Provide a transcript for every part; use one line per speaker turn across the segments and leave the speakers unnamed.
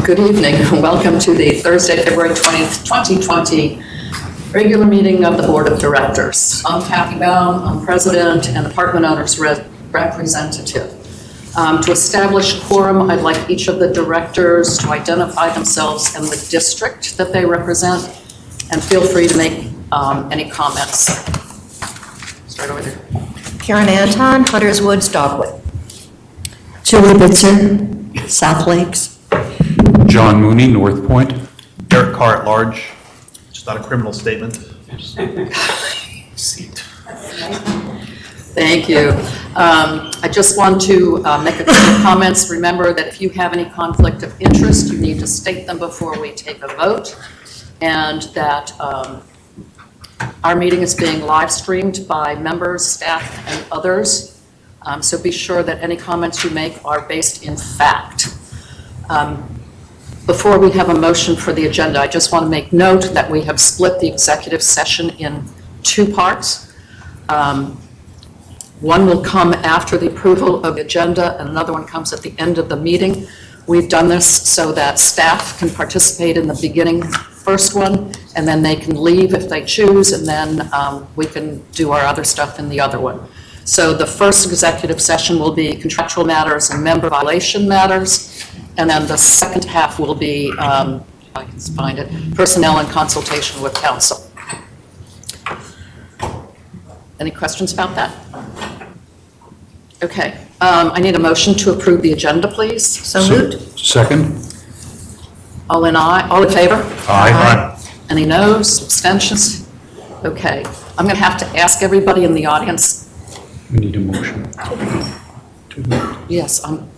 Good evening. Welcome to the Thursday, February 20th, 2020 regular meeting of the Board of Directors. I'm Kathy Baum, I'm President and Apartment Owners Representative. To establish quorum, I'd like each of the directors to identify themselves and the district that they represent, and feel free to make any comments. Start over there.
Karen Anton, Hunters Woods, Dogwood.
Julie Bitzer, South Lakes.
John Mooney, North Point.
Eric Carr at large. It's not a criminal statement. Seat.
Thank you. I just want to make a couple of comments. Remember that if you have any conflict of interest, you need to state them before we take a vote, and that our meeting is being live streamed by members, staff, and others. So be sure that any comments you make are based in fact. Before we have a motion for the agenda, I just want to make note that we have split the executive session in two parts. One will come after the approval of the agenda, and another one comes at the end of the meeting. We've done this so that staff can participate in the beginning first one, and then they can leave if they choose, and then we can do our other stuff in the other one. So the first executive session will be contractual matters and member violation matters, and then the second half will be, if I can find it, personnel and consultation with counsel. Any questions about that? Okay, I need a motion to approve the agenda, please.
So moved.
Second.
All in favor?
Aye.
Any noes, abstentions? Okay, I'm going to have to ask everybody in the audience.
We need a motion.
Yes, I'm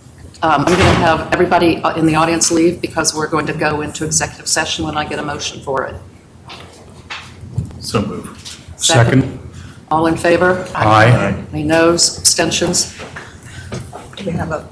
going to have everybody in the audience leave because we're going to go into executive session when I get a motion for it.
So moved.
Second.
All in favor?
Aye.
Any noes, abstentions?
Do we have a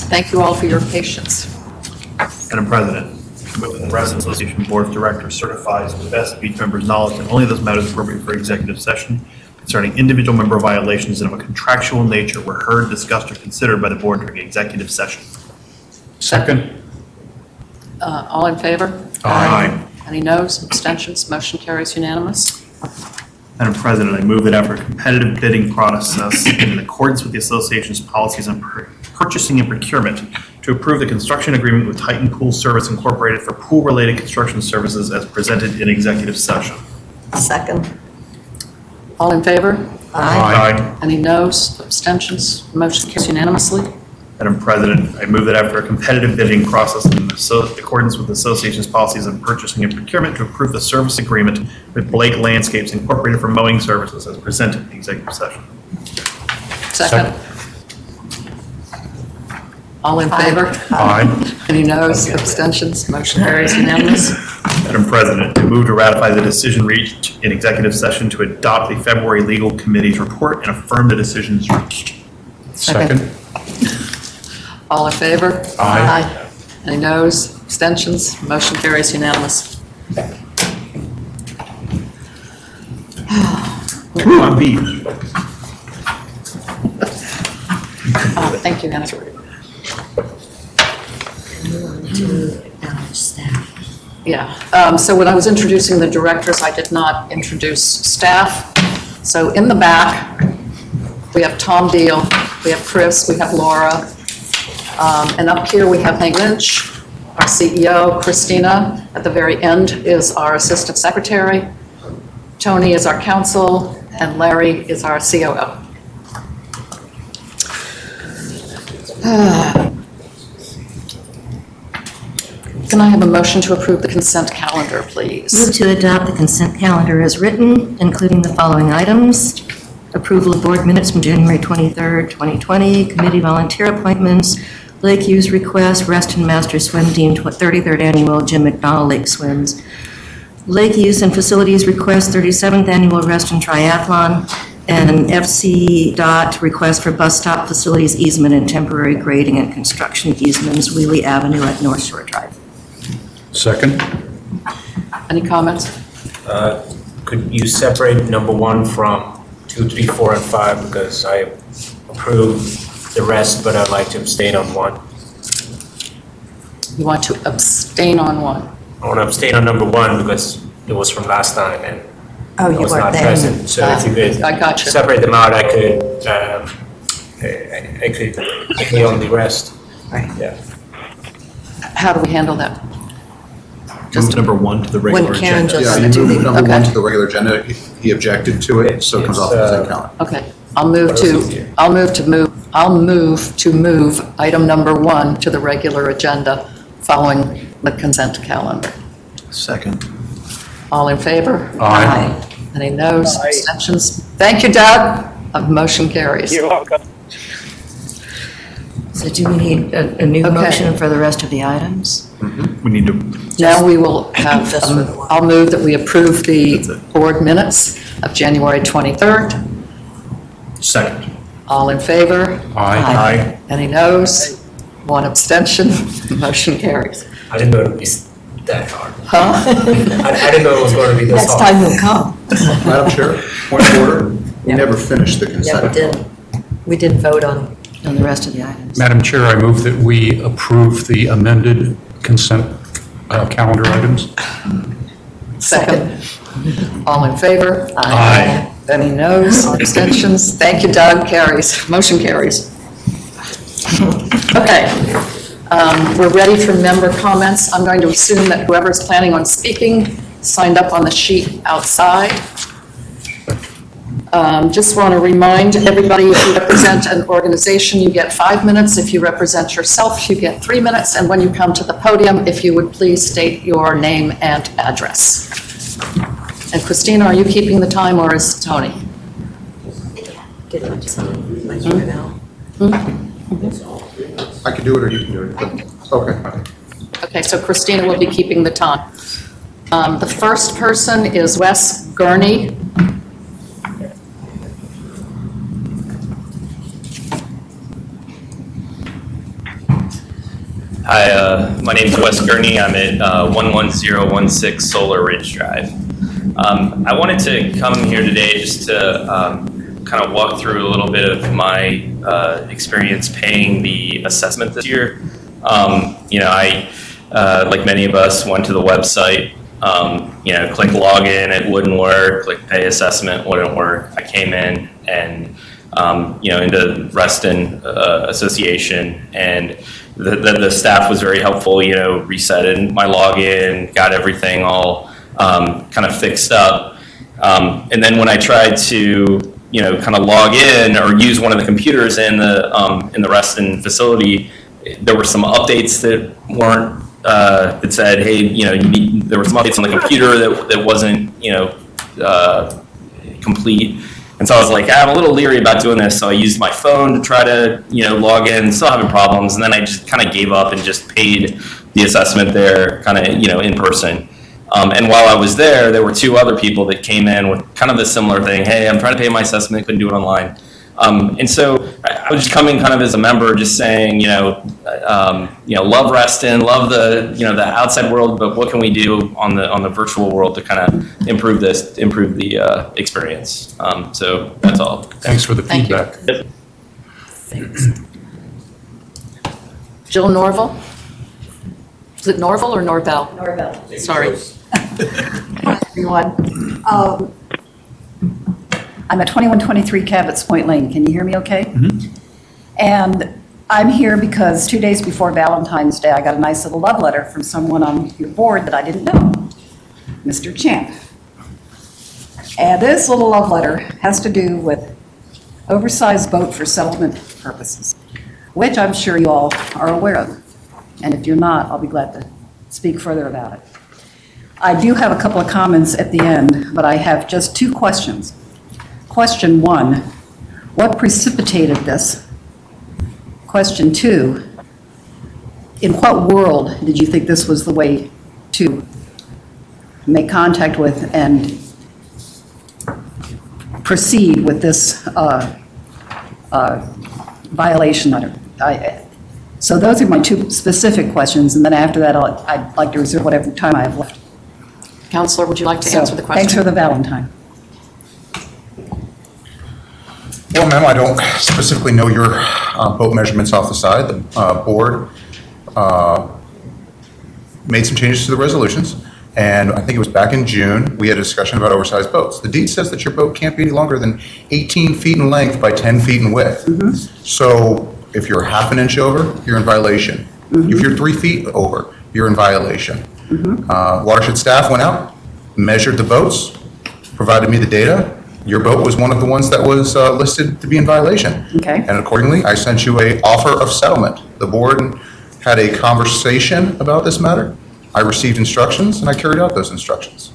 Thank you all for your patience.
Madam President, with the Reston Association Board of Directors certifies to the best of each member's knowledge that only those matters appropriate for executive session concerning individual member violations and of a contractual nature were heard, discussed, or considered by the board during executive session.
Second.
All in favor?
Aye.
Any noes, abstentions? Motion carries unanimous.
Madam President, I move that after a competitive bidding process and in accordance with the association's policies on purchasing and procurement, to approve the construction agreement with Titan Pool Service Incorporated for pool-related construction services as presented in executive session.
Second.
All in favor?
Aye.
Any noes, abstentions? Motion carries unanimously.
Madam President, I move that after a competitive bidding process in accordance with the association's policies on purchasing and procurement, to approve the service agreement with Blake Landscapes Incorporated for mowing services as presented in executive session.
Second. All in favor?
Aye.
Any noes, abstentions? Motion carries unanimous.
Madam President, I move to ratify the decision reached in executive session to adopt the February Legal Committee's report and affirm the decisions reached.
Second.
All in favor?
Aye.
Any noes, abstentions? Motion carries unanimous.
Come on, B.
Thank you, Anna.
To acknowledge staff.
Yeah, so when I was introducing the directors, I did not introduce staff. So in the back, we have Tom Deal, we have Chris, we have Laura, and up here we have Hank Lynch, our CEO, Christina. At the very end is our assistant secretary. Tony is our counsel, and Larry is our COO. Can I have a motion to approve the consent calendar, please?
Move to adopt the consent calendar as written, including the following items. Approval of board minutes from January 23rd, 2020, committee volunteer appointments, lake use request, Reston Master Swim Team 33rd Annual Jim McDonald Lake Swims, lake use and facilities request, 37th Annual Reston Triathlon, and an FC DOT request for bus stop facilities easement and temporary grading and construction easements, Wheelie Avenue at North Shore Drive.
Second.
Any comments?
Could you separate number 1 from 2, 3, 4, and 5, because I approve the rest, but I'd like to abstain on 1.
You want to abstain on one?
I want to abstain on number 1 because it was from last time and
Oh,
I
you
was
weren't
not
there.
present. So if you could
I got you.
separate them out, I could agree on the rest.
Right.
Yeah.
How do we handle that?
Move number 1 to the regular
When Karen
agenda.
just-
Yeah, you move number
Okay.
1 to the regular agenda. He objected to it, so it comes off the consent calendar.
Okay, I'll move
What else is here?
to move item number 1 to the regular agenda following the consent calendar.
Second.
All in favor?
Aye.
Any noes, abstentions? Thank you, Doug. Motion carries.
You're welcome.
So do we need a new
Okay.
motion for the rest of the items?
We need to,
Now we will have,
Just for the one.
I'll move that we approve the
That's it.
board minutes of January 23rd.
second.
All in favor?
Aye.
Any noes? One abstention? Motion carries.
I didn't know it would be that hard.
Huh?
I didn't know it was going to be this
Next
hard.
time you'll come.
Madam Chair, point of order. We never finished the consent.
We did vote on the rest of the items.
Madam Chair, I move that we approve the amended consent calendar items.
Second. All in favor?
Aye.
Any noes, abstentions? Thank you, Doug. Carries. Motion carries. Okay. We're ready for member comments. I'm going to assume that whoever's planning on speaking signed up on the sheet outside. Just want to remind everybody, if you represent an organization, you get 5 minutes. If you represent yourself, you get 3 minutes. And when you come to the podium, if you would please state your name and address. And Christina, are you keeping the time, or is Tony?
I can do it or you can do it. Okay.
Okay, so Christina will be keeping the time. The first person is Wes Gurney.
Hi, my name is Wes Gurney. I'm at 11016 Solar Ridge Drive. I wanted to come here today just to kind of walk through a little bit of my experience paying the assessment this year. I, like many of us, went to the website, click login, it wouldn't work, click pay assessment, wouldn't work. I came in and, into Reston Association, and the staff was very helpful, resetted my login, got everything all kind of fixed up. And then when I tried to, kind of log in or use one of the computers in the Reston facility, there were some updates that weren't, that said, hey, there were some updates on the computer that wasn't, complete. And so I was like, I'm a little leery about doing this. So I used my phone to try to, log in, still having problems. And then I just kind of gave up and just paid the assessment there kind of, in person. And while I was there were two other people that came in with kind of the similar thing. Hey, I'm trying to pay my assessment, couldn't do it online. And so I was just coming kind of as a member, just saying, love Reston, love the outside world, but what can we do on the virtual world to kind of improve the experience? So that's all.
Thanks for the
Thank you.
feedback.
Thanks. Jill Norval? Is it Norval or Norvell?
Norvell.
Sorry.
Hi, everyone. I'm at 2123 Cabot's Point Lane. Can you hear me okay?
Mm-hmm.
And I'm here because 2 days before Valentine's Day, I got a nice little love letter from someone on your board that I didn't know, Mr. Champ. And this little love letter has to do with oversized boat for settlement purposes, which I'm sure you all are aware of. And if you're not, I'll be glad to speak further about it. I do have a couple of comments at the end, but I have just two questions. Question one, what precipitated this? Question two, in what world did you think this was the way to make contact with and proceed with this violation letter? So those are my two specific questions, and then after that, I'd like to reserve whatever time I have left.
Counselor, would you like to
So,
answer the question?
thanks for the Valentine.
Well, ma'am, I don't specifically know your boat measurements off the side. The board made some changes to the resolutions, and I think it was back in June, we had a discussion about oversized boats. The deed says that your boat can't be any longer than 18 feet in length by 10 feet in width. So if you're half an inch over, you're in violation. If you're 3 feet over, you're in violation. Watershed staff went out, measured the boats, provided me the data. Your boat was one of the ones that was listed to be in violation.
Okay.
And accordingly, I sent you an offer of settlement. The board had a conversation about this matter. I received instructions, and I carried out those instructions.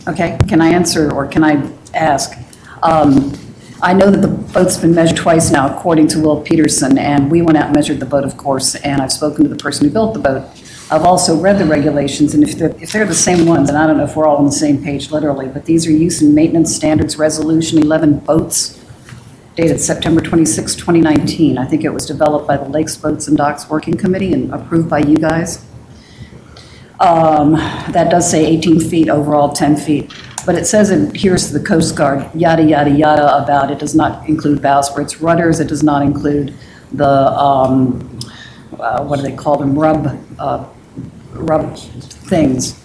Okay, can I answer, or can I ask? I know that the boat's been measured twice now, according to Will Peterson, and we went out and measured the boat, of course, and I've spoken to the person who built the boat. I've also read the regulations, and if they're the same ones, and I don't know if we're all on the same page literally, but these are Use and Maintenance Standards Resolution 11 boats, dated September 26, 2019. I think it was developed by the Lakes Boats and Docks Working Committee and approved by you guys. That does say 18 feet overall, 10 feet. But it says, here's the Coast Guard, yada, yada, yada, about it does not include bowsprits, rudders, it does not include the, what do they call them, rub things.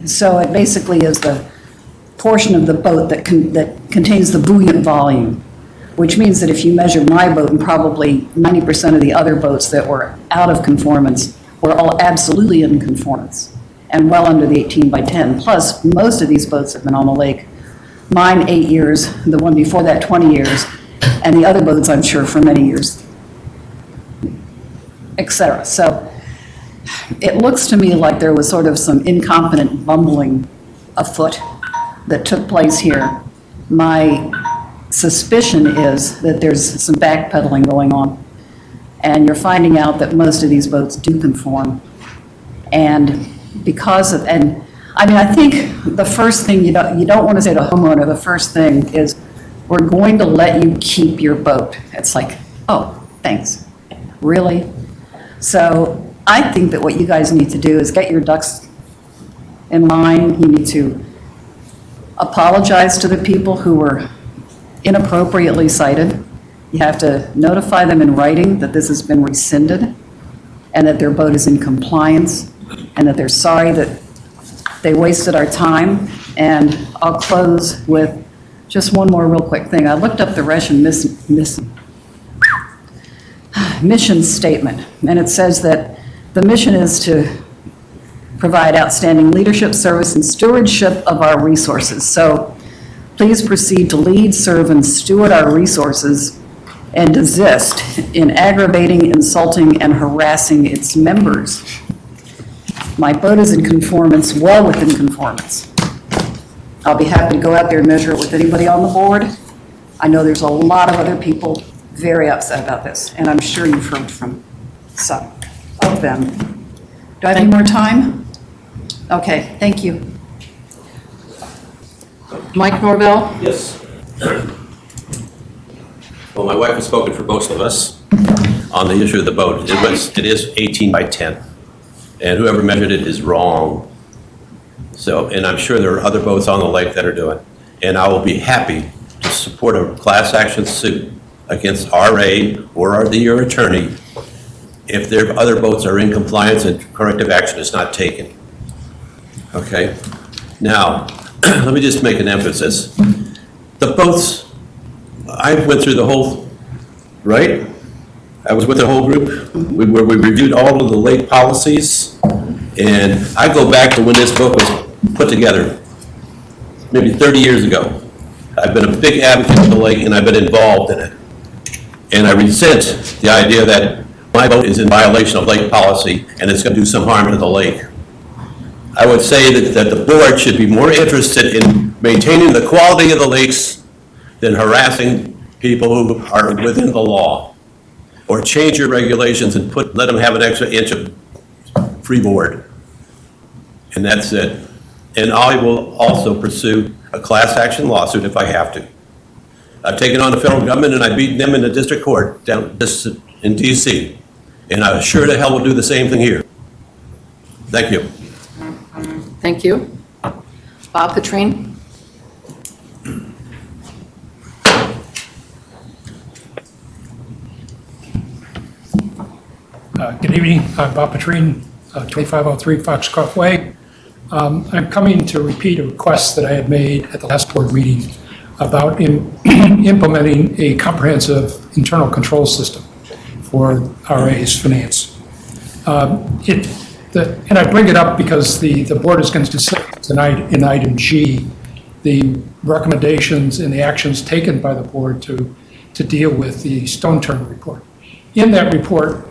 So it basically is the portion of the boat that contains the buoyant volume, which means that if you measure my boat and probably 90% of the other boats that were out of conformance were all absolutely in conformance and well under the 18 by 10. Plus, most of these boats have been on the lake. Mine, 8 years, the one before that, 20 years, and the other boats, I'm sure, for many years, et cetera. So it looks to me like there was sort of some incompetent bumbling afoot that took place here. My suspicion is that there's some backpedaling going on, and you're finding out that most of these boats do conform. And because of, and I mean, I think the first thing you don't want to say to a homeowner, the first thing is, we're going to let you keep your boat. It's like, oh, thanks. Really? So I think that what you guys need to do is get your ducks in line. You need to apologize to the people who were inappropriately cited. You have to notify them in writing that this has been rescinded and that their boat is in compliance and that they're sorry that they wasted our time. And I'll close with just one more real quick thing. I looked up the Reston mission statement, and it says that the mission is to provide outstanding leadership, service, and stewardship of our resources. So please proceed to lead, serve, and steward our resources and desist in aggravating, insulting, and harassing its members. My boat is in conformance, well within conformance. I'll be happy to go out there and measure it with anybody on the board. I know there's a lot of other people very upset about this, and I'm sure you've heard from some of them. Do I have any more time? Okay, thank you.
Mike Norvell?
Yes. Well, my wife has spoken for both of us on the issue of the boat. It is 18 by 10, and whoever measured it is wrong. So, and I'm sure there are other boats on the lake that are doing. And I will be happy to support a class action suit against RA or your attorney if their other boats are in compliance and corrective action is not taken. Okay? Now, let me just make an emphasis. The boats, I went through the whole, right? I was with the whole group. We reviewed all of the lake policies. And I go back to when this book was put together, maybe 30 years ago. I've been a big advocate of the lake and I've been involved in it. And I resent the idea that my boat is in violation of lake policy and it's going to do some harm to the lake. I would say that the board should be more interested in maintaining the quality of the lakes than harassing people who are within the law. Or change your regulations and let them have an extra inch of freeboard. And that's it. And I will also pursue a class action lawsuit if I have to. I've taken on the federal government and I beat them in the district court down in DC. And I sure to hell will do the same thing here. Thank you.
Thank you. Bob Petrine?
Good evening. I'm Bob Petrine, 2503 Foxcroft Way. I'm coming to repeat a request that I had made at the last board meeting about implementing a comprehensive internal control system for RA's finance. And I bring it up because the board is going to consider tonight in item G the recommendations and the actions taken by the board to deal with the Stone Turn report. In that report,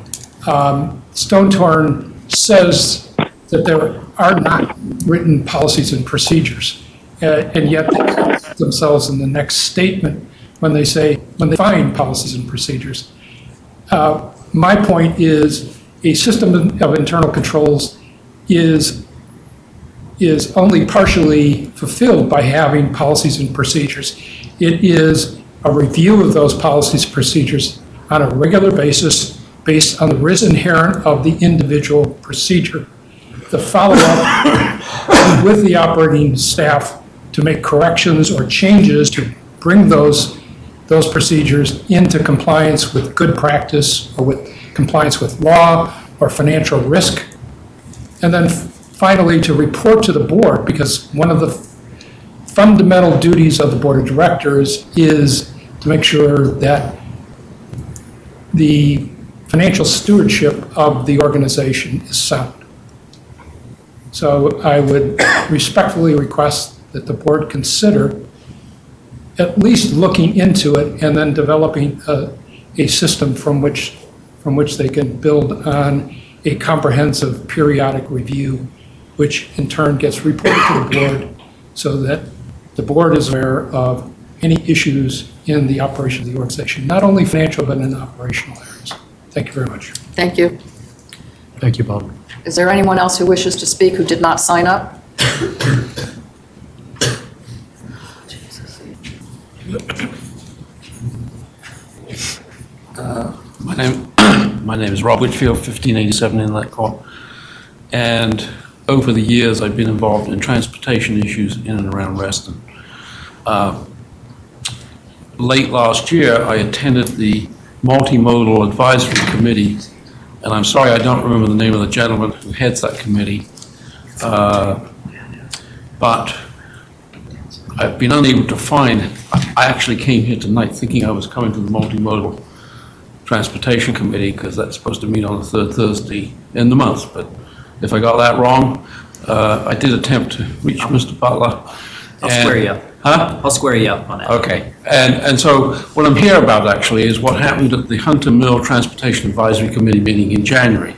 Stone Turn says that there are not written policies and procedures, and yet they contradict themselves in the next statement when they find policies and procedures. My point is a system of internal controls is only partially fulfilled by having policies and procedures. It is a review of those policies and procedures on a regular basis based on the risk inherent of the individual procedure. The follow-up with the operating staff to make corrections or changes to bring those procedures into compliance with good practice or with compliance with law or financial risk. And then finally, to report to the board, because one of the fundamental duties of the board of directors is to make sure that the financial stewardship of the organization is sound. So I would respectfully request that the board consider at least looking into it and then developing a system from which they can build on a comprehensive periodic review, which in turn gets reported to the board so that the board is aware of any issues in the operation of the organization, not only financial, but in operational areas. Thank you very much.
Thank you.
Thank you, Bob.
Is there anyone else who wishes to speak who did not sign up?
My My name is Rob Whitfield, 1587 Inlet Court. And over the years, I've been involved in transportation issues in and around Reston. Late last year, I attended the Multimodal Advisory Committee, and I'm sorry I don't remember the name of the gentleman who heads that committee, but I've been unable to find. I actually came here tonight thinking I was coming to the Multimodal Transportation Committee because that's supposed to meet on the third Thursday in the month, but if I got that wrong, I did attempt to reach Mr. Butler.
I'll square you up.
Huh?
I'll square you up on that.
Okay, and so what I'm here about actually is what happened at the Hunter Mill Transportation Advisory Committee meeting in January.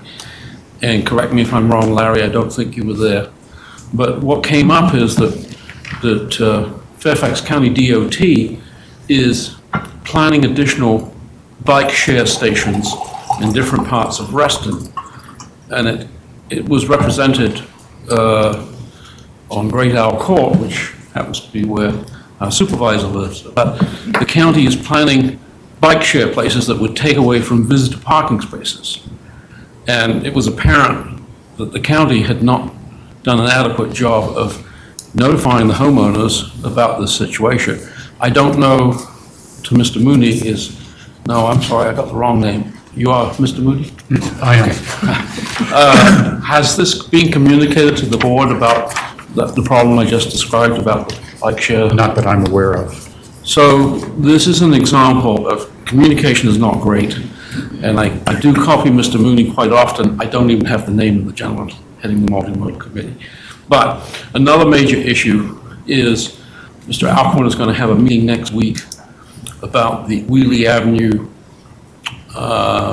And correct me if I'm wrong, Larry, I don't think you were there. But what came up is that Fairfax County DOT is planning additional bike share stations in different parts of Reston. And it was represented on Great Owl Court, which happens to be where our supervisor lives. But the county is planning bike share places that would take away from visitor parking spaces. And it was apparent that the county had not done an adequate job of notifying the homeowners about this situation. I don't know to Mr. Mooney no, I'm sorry, I got the wrong name. You are Mr. Mooney?
I am.
Okay. Has this been communicated to the board about the problem I just described about the bike share?
Not that I'm aware of.
So this is an example of communication is not great. And I do copy Mr. Mooney quite often. I don't even have the name of the gentleman heading the multimodal committee. But another major issue is Mr. Alcorn is going to have a meeting next week about the Wheelie Avenue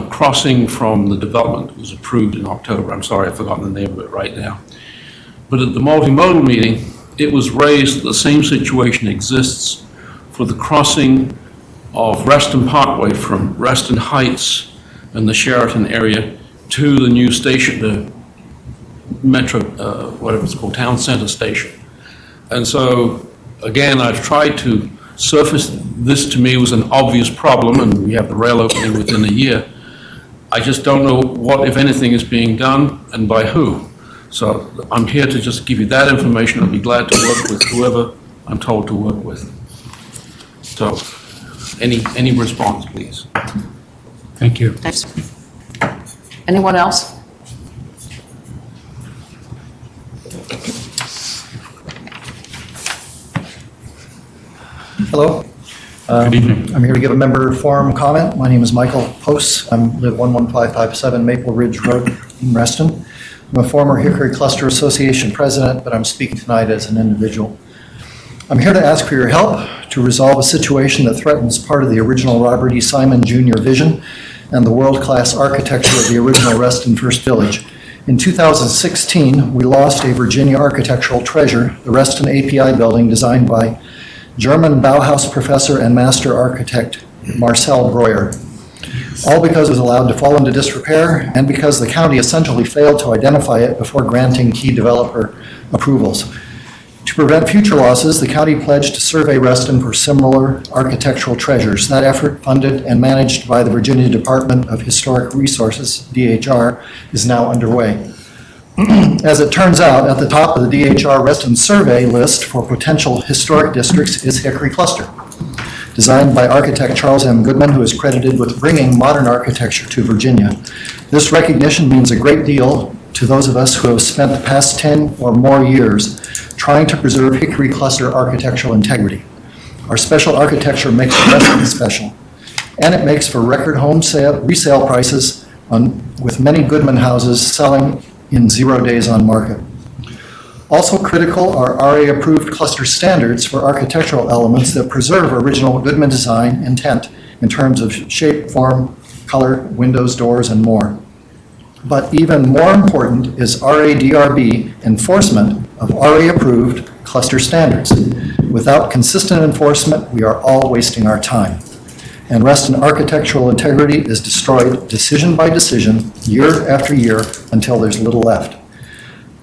crossing from the development that was approved in October. I'm sorry, I've forgotten the name of it right now. But at the multimodal meeting, it was raised that the same situation exists for the crossing of Reston Parkway from Reston Heights and the Sheraton area to the new station, the Metro, whatever it's called, Town Center Station. And so, again, I've tried to surface this to me was an obvious problem, and we have the rail opening within a year. I just don't know what, if anything, is being done and by who. So I'm here to just give you that information. I'd be glad to work with whoever I'm told to work with. So, any response, please?
Thank you.
Thanks. Anyone else?
Hello.
Good evening.
I'm here to give a member forum comment. My name is Michael Post. I live 11557 Maple Ridge Road in Reston. I'm a former Hickory Cluster Association president, but I'm speaking tonight as an individual. I'm here to ask for your help to resolve a situation that threatens part of the original Robert E. Simon Jr. vision and the world-class architecture of the original Reston First Village. In 2016, we lost a Virginia architectural treasure, the Reston API building designed by German Bauhaus professor and master architect Marcel Breuer. All because it was allowed to fall into disrepair and because the county essentially failed to identify it before granting key developer approvals. To prevent future losses, the county pledged to survey Reston for similar architectural treasures. That effort, funded and managed by the Virginia Department of Historic Resources, DHR, is now underway. As it turns out, at the top of the DHR Reston survey list for potential historic districts is Hickory Cluster, designed by architect Charles M. Goodman, who is credited with bringing modern architecture to Virginia. This recognition means a great deal to those of us who have spent the past 10 or more years trying to preserve Hickory Cluster architectural integrity. Our special architecture makes Reston special, and it makes for record home resale prices with many Goodman houses selling in 0 days on market. Also critical are RA-approved cluster standards for architectural elements that preserve original Goodman design intent in terms of shape, form, color, windows, doors, and more. But even more important is RA-DRB enforcement of RA-approved cluster standards. Without consistent enforcement, we are all wasting our time. And Reston architectural integrity is destroyed decision by decision, year after year, until there's little left.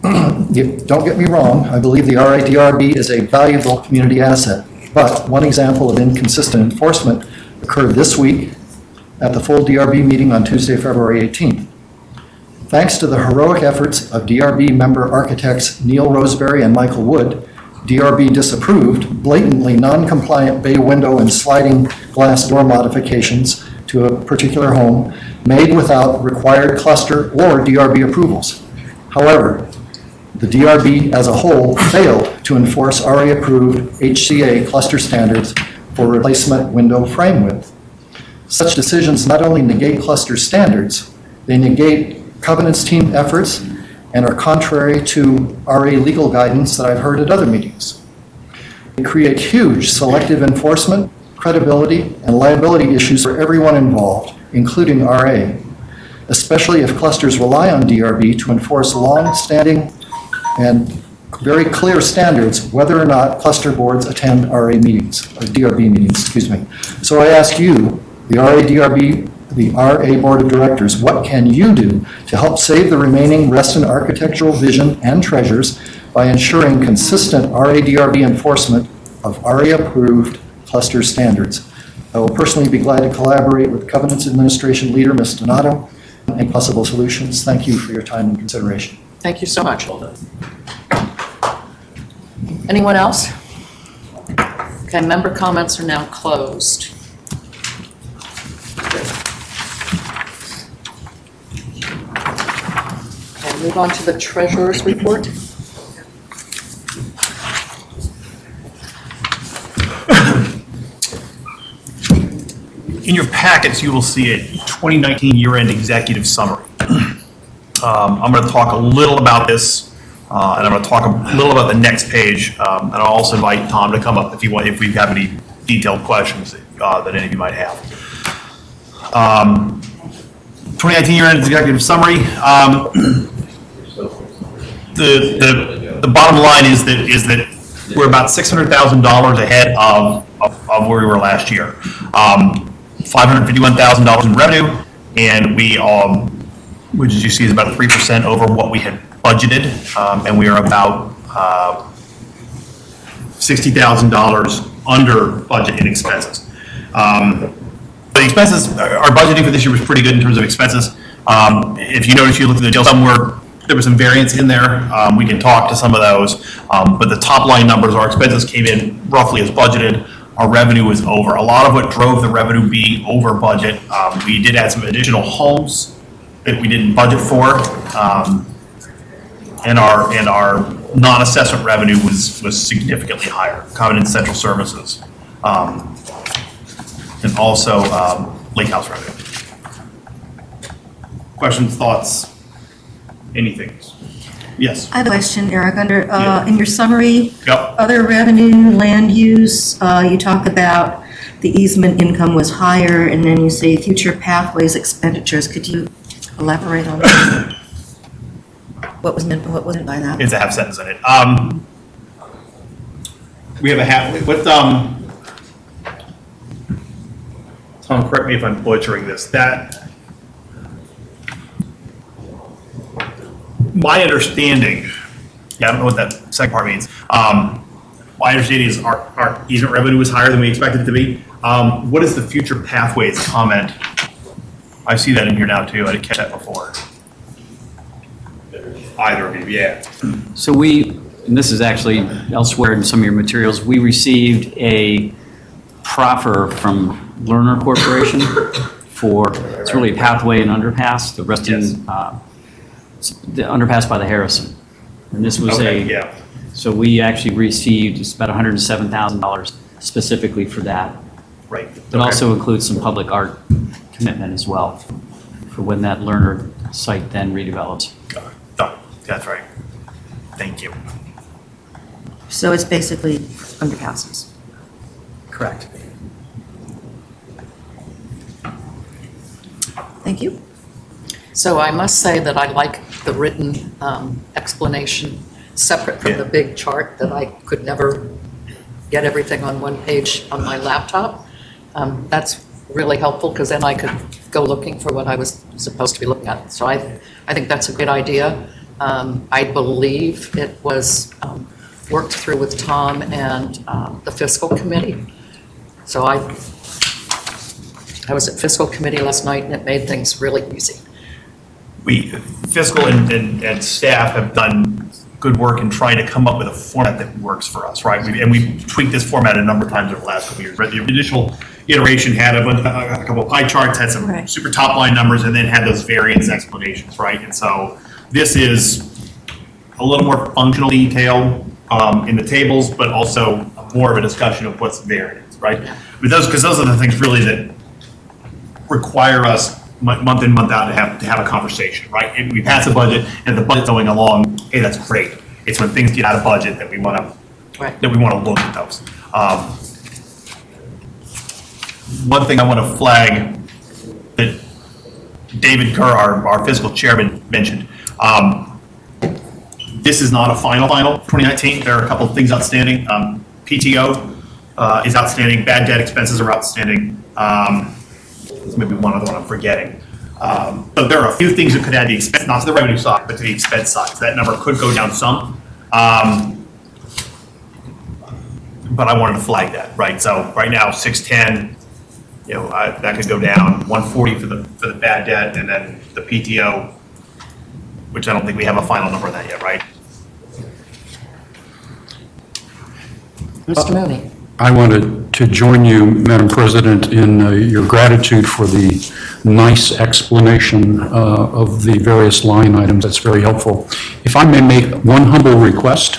Don't get me wrong, I believe the RA-DRB is a valuable community asset, but one example of inconsistent enforcement occurred this week at the full DRB meeting on Tuesday, February 18th. Thanks to the heroic efforts of DRB member architects Neil Roseberry and Michael Wood, DRB disapproved blatantly non-compliant bay window and sliding glass door modifications to a particular home made without required cluster or DRB approvals. However, the DRB as a whole failed to enforce RA-approved HCA cluster standards for replacement window frame width. Such decisions not only negate cluster standards, they negate Covenant's team efforts and are contrary to RA legal guidance that I've heard at other meetings. They create huge selective enforcement, credibility, and liability issues for everyone involved, including RA, especially if clusters rely on DRB to enforce long-standing and very clear standards whether or not cluster boards attend RA meetings, or DRB meetings, excuse me. So I ask you, the RA Board of Directors, what can you do to help save the remaining Reston architectural vision and treasures by ensuring consistent RA-DRB enforcement of RA-approved cluster standards? I will personally be glad to collaborate with Covenant's administration leader, Ms. Donato, and possible solutions. Thank you for your time and consideration.
Thank you so much. Anyone else? Okay, member comments are now closed. Okay, move on to the treasurer's report.
In your packets, you will see a 2019 year-end executive summary. I'm going to talk a little about this, and I'm going to talk a little about the next page, and I'll also invite Tom to come up if we have any detailed questions that any of you might have. 2019 year-end executive summary. The bottom line is that we're about $600,000 ahead of where we were last year. $551,000 in revenue, and we, which as you see is about 3% over what we had budgeted, and we are about $60,000 under budget in expenses. The expenses, our budgeting for this year was pretty good in terms of expenses. If you notice, you look at the deal somewhere, there was some variance in there. We can talk to some of those, but the top line numbers, our expenses came in roughly as budgeted. Our revenue was over. A lot of what drove the revenue being over budget, we did add some additional homes that we didn't budget for, and our non-assessment revenue was significantly higher. Covenant Central Services, and also Lake House revenue. Questions, thoughts, anything? Yes.
I have a question, Eric. In your summary,
Yep.
other revenue, land use, you talk about the easement income was higher, and then you say future pathways expenditures. Could you elaborate on that? What was meant by that?
It's a half sentence in it. We have a half, what, Tom, correct me if I'm butchering this, my understanding, I don't know what that second part means. My understanding is our easement revenue was higher than we expected it to be. What is the future pathways comment? I see that in here now too. I didn't catch that before. Either of you, yeah.
So and this is actually elsewhere in some of your materials, we received a proffer from Lerner Corporation for, it's really a pathway and underpass, the Reston, the underpass by the Harrison. And this was so we actually received, it's about $107,000 specifically for that.
Right.
It also includes some public art commitment as well for when that Lerner site then redevelops.
That's right. Thank you.
So it's basically underpasses.
Correct.
Thank you.
So I must say that I like the written explanation separate from the big chart, that I could never get everything on one page on my laptop. That's really helpful because then I could go looking for what I was supposed to be looking at. So I think that's a good idea. I believe it was worked through with Tom and the fiscal committee. So I was at fiscal committee last night and it made things really easy.
Fiscal and staff have done good work in trying to come up with a format that works for us, right? And we've tweaked this format a number of times over the last couple of years. Right? The initial iteration had a couple of pie charts, had some super top line numbers, and then had those variance explanations, right? And so this is a little more functional detail in the tables, but also more of a discussion of what's variance, right? Because those are the things really that require us month in, month out to have a conversation, right? If we pass a budget and the budget's going along, hey, that's great. It's when things get out of budget that we want to look at those. One thing I want to flag that David Kerr, our fiscal chairman, mentioned. This is not a final 2019. There are a couple of things outstanding. PTO is outstanding. Bad debt expenses are outstanding. Maybe one other one I'm forgetting. But there are a few things that could add the expense, not to the revenue side, but to the expense side. So that number could go down some. But I wanted to flag that, right? So right now, 610, that could go down 140 for the bad debt, and then the PTO, which I don't think we have a final number on that yet, right?
Mr. Mooney.
I wanted to join you, Madam President, in your gratitude for the nice explanation of the various line items. That's very helpful. If I may make one humble request,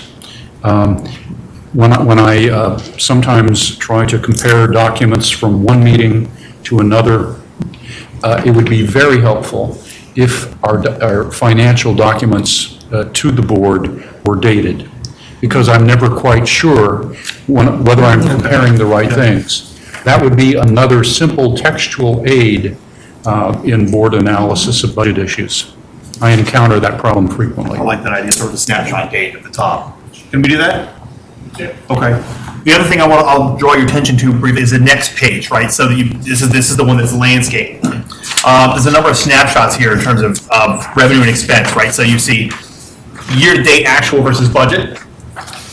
when I sometimes try to compare documents from one meeting to another, it would be very helpful if our financial documents to the board were dated, because I'm never quite sure whether I'm comparing the right things. That would be another simple textual aid in board analysis of budget issues. I encounter that problem frequently.
I like that idea, sort of a snapshot date at the top. Can we do that? Yeah. Okay. The other thing I'll draw your attention to briefly is the next page, right? So this is the one that's landscape. There's a number of snapshots here in terms of revenue and expense, right? So you see year-to-date actual versus budget.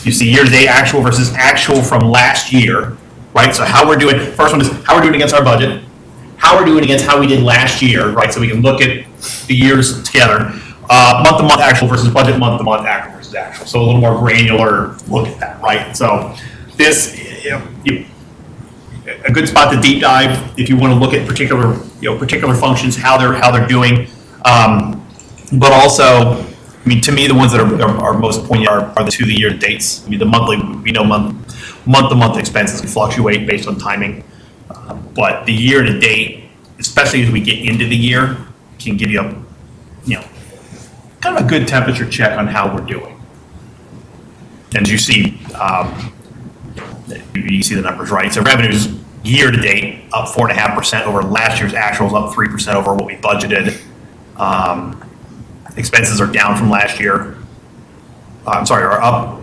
You see year-to-date actual versus actual from last year, right? So how we're doing, first one is how we're doing against our budget, how we're doing against how we did last year, right? So we can look at the years together. Month-to-month actual versus budget, month-to-month actual versus actual. So a little more granular look at that, right? So this, a good spot to deep dive if you want to look at particular functions, how they're doing. But also, I mean, to me, the ones that are most poignant are the year dates. I mean, the monthly, we know month-to-month expenses can fluctuate based on timing. But the year to date, especially as we get into the year, can give you kind of a good temperature check on how we're doing. And as you see, you see the numbers, right? So revenues year to date up 4.5% over last year's actuals, up 3% over what we budgeted. Expenses are down from last year. Are up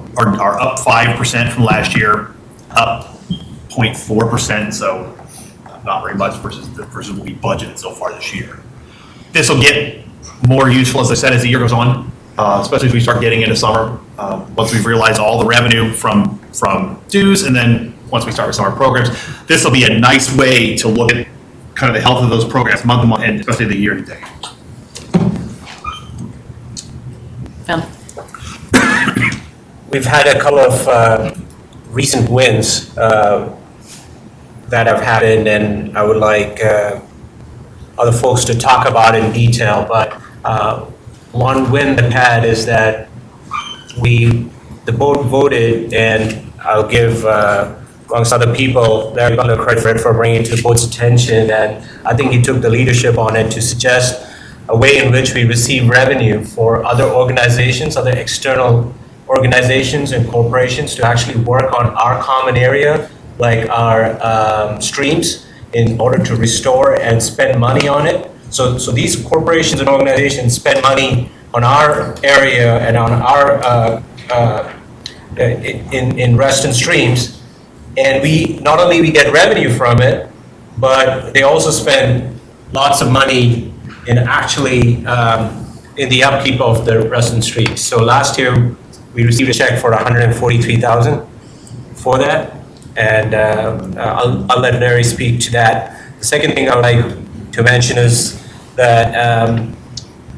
5% from last year, up 0.4%. So not very much versus what we budgeted so far this year. This will get more useful, as I said, as the year goes on, especially as we start getting into summer. Once we've realized all the revenue from dues, and then once we start with summer programs, this will be a nice way to look at kind of the health of those programs month to month, and especially the year to date.
We've had a couple of recent wins that have happened, and I would like other folks to talk about in detail. But one win that had is that the board voted, and I'll give amongst other people Larry Butler credit for bringing it to the board's attention, and I think he took the leadership on it to suggest a way in which we receive revenue for other organizations, other external organizations and corporations to actually work on our common area, like our streams, in order to restore and spend money on it. So these corporations and organizations spend money on our area and on our in Reston streams, and we not only get revenue from it, but they also spend lots of money in actually in the upkeep of the Reston streams. So last year we received a check for $143,000 for that, and I'll let Larry speak to that. The second thing I would like to mention is that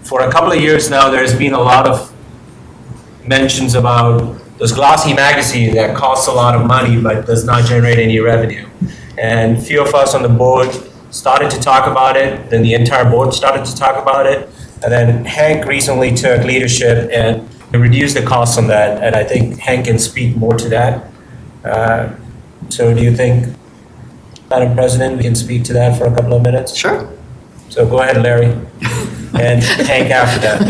for a couple of years now, there's been a lot of mentions about those glossy magazines that cost a lot of money but does not generate any revenue. And few of us on the board started to talk about it, then the entire board started to talk about it, and then Hank recently took leadership and reduced the costs on that, and I think Hank can speak more to that. So do you think, Madam President, we can speak to that for a couple of minutes?
Sure.
So go ahead, Larry, and Hank after that.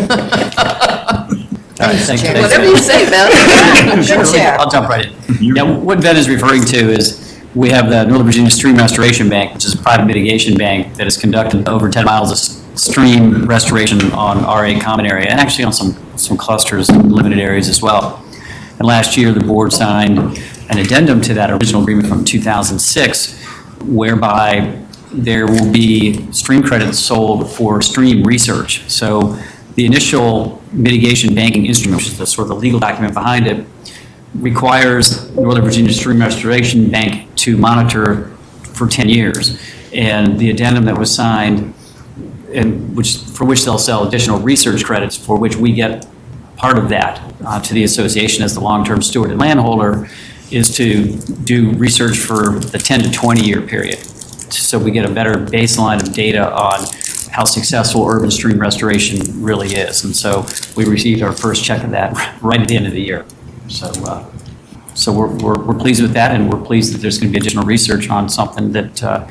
All right, thanks.
Whatever you say, Ben.
Sure, I'll jump right in. Yeah, what Ben is referring to is we have the Northern Virginia Stream Restoration Bank, which is a private mitigation bank that has conducted over 10 miles of stream restoration on RA common area and actually on some clusters in limited areas as well. And last year, the board signed an addendum to that original agreement from 2006, whereby there will be stream credits sold for stream research. So the initial mitigation banking instrument, which is the sort of the legal document behind it, requires Northern Virginia Stream Restoration Bank to monitor for 10 years. And the addendum that was signed, and for which they'll sell additional research credits, for which we get part of that to the association as the long-term steward and landholder, is to do research for the 10 to 20-year period. So we get a better baseline of data on how successful urban stream restoration really is. And so we received our first check of that right at the end of the year. So we're pleased with that, and we're pleased that there's going to be additional research on something that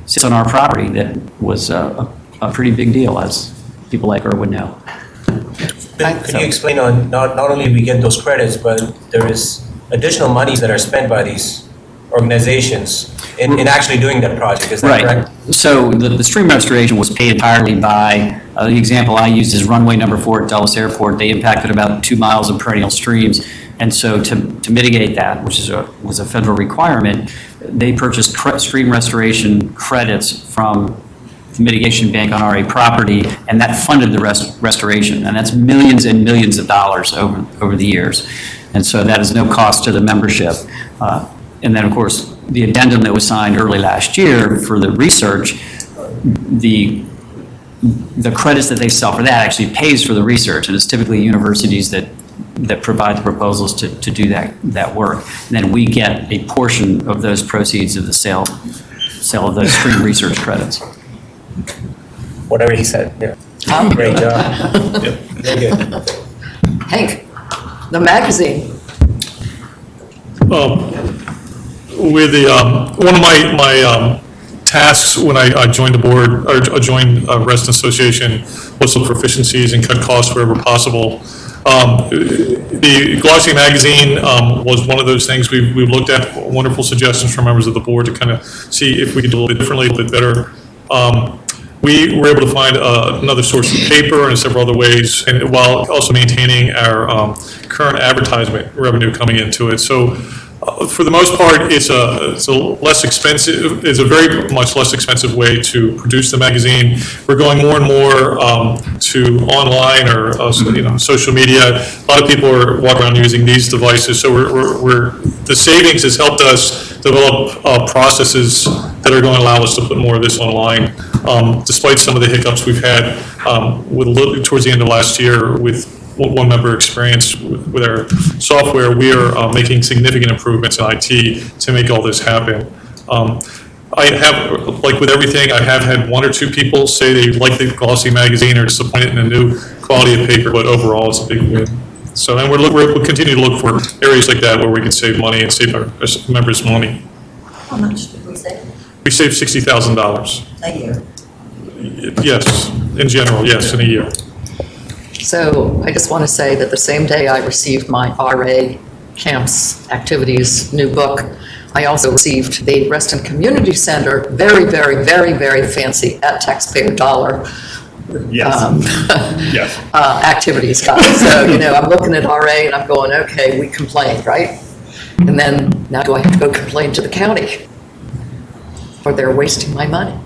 sits on our property that was a pretty big deal, as people like her would know.
Could you explain on not only we get those credits, but there is additional monies that are spent by these organizations in actually doing that project, is that correct?
Right. So the stream restoration was paid entirely by, the example I used is runway number 4 at Dulles Airport. They impacted about 2 miles of perennial streams. And so to mitigate that, which was a federal requirement, they purchased stream restoration credits from the mitigation bank on RA property, and that funded the restoration. And that's millions and millions of dollars over the years. And so that is no cost to the membership. And then, of course, the addendum that was signed early last year for the research, the credits that they sell for that actually pays for the research, and it's typically universities that provide the proposals to do that work. And then we get a portion of those proceeds of the sale of those stream research credits.
Whatever he said, yeah. Great job. Yep. Very good.
Hank, the magazine.
With the one of my tasks when I joined the board or joined Reston Association was to look for efficiencies and cut costs wherever possible. The glossy magazine was one of those things we've looked at. Wonderful suggestions from members of the board to kind of see if we could do a little bit differently, a little bit better. We were able to find another source of paper and several other ways, and while also maintaining our current advertisement revenue coming into it. So for the most part, it's a less expensive, it's a very much less expensive way to produce the magazine. We're going more and more to online or social media. A lot of people are walking around using these devices, so the savings has helped us develop processes that are going to allow us to put more of this online. Despite some of the hiccups we've had towards the end of last year with what one member experienced with our software, we are making significant improvements in IT to make all this happen. I have, like with everything, I have had 1 or 2 people say they like the glossy magazine or disappointed in the new quality of paper, but overall it's a big win. So, and we'll continue to look for areas like that where we can save money and save our members money.
How much did we save?
We saved $60,000.
A year?
Yes, in general, yes, in a year.
So I just want to say that the same day I received my RA Camps Activities new book, I also received the Reston Community Center, very, very, very, very fancy at taxpayer dollar.
Yes. Yes.
Activities guide. So, I'm looking at RA and I'm going, okay, we complained, right? And then now do I have to go complain to the county? Or they're wasting my money?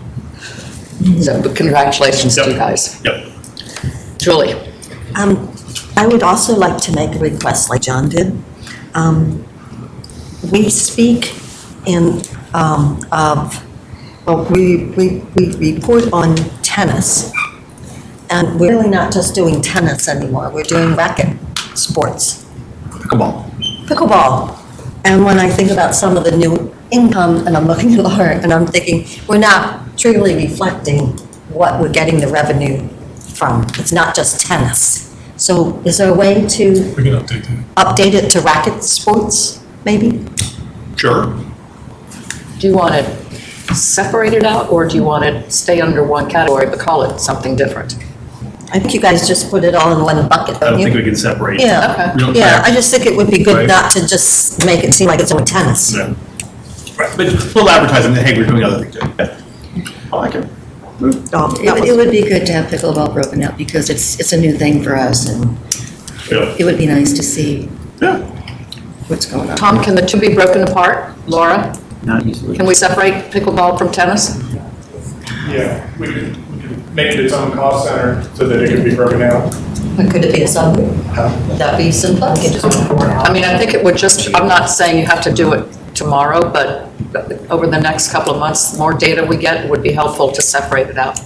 So, but congratulations to you guys.
Yep.
Julie.
I would also like to make a request like John did. We speak of Well, we report on tennis, and we're really not just doing tennis anymore, we're doing racket sports. Pickleball. And when I think about some of the new income, and I'm looking at Laura, and I'm thinking, we're not truly reflecting what we're getting the revenue from. It's not just tennis. So is there a way to
We can update
it to racket sports, maybe?
Sure.
Do you want it separated out, or do you want it stay under one category but call it something different?
I think you guys just put it all in one bucket,
I don't
don't you?
think we can separate.
Yeah,
We don't
yeah,
have-
I just think it would be good
Right.
not to just make it seem like it's only tennis.
Yeah. Right, but a little advertising that, hey, we're doing other things too. Yeah. I like it.
It would be good to have pickleball broken out because it's a new thing for us and
Yeah.
it would be nice to see
Yeah.
what's going on.
Tom, can the two be broken apart? Laura,
Not easily.
can we separate pickleball from tennis?
Yeah, we could make it its own cost center so that it could be broken out.
But could it be a subgroup? Would that be simpler?
I mean, I think it would just, I'm not saying you have to do it tomorrow, but over the next couple of months, the more data we get would be helpful to separate it out.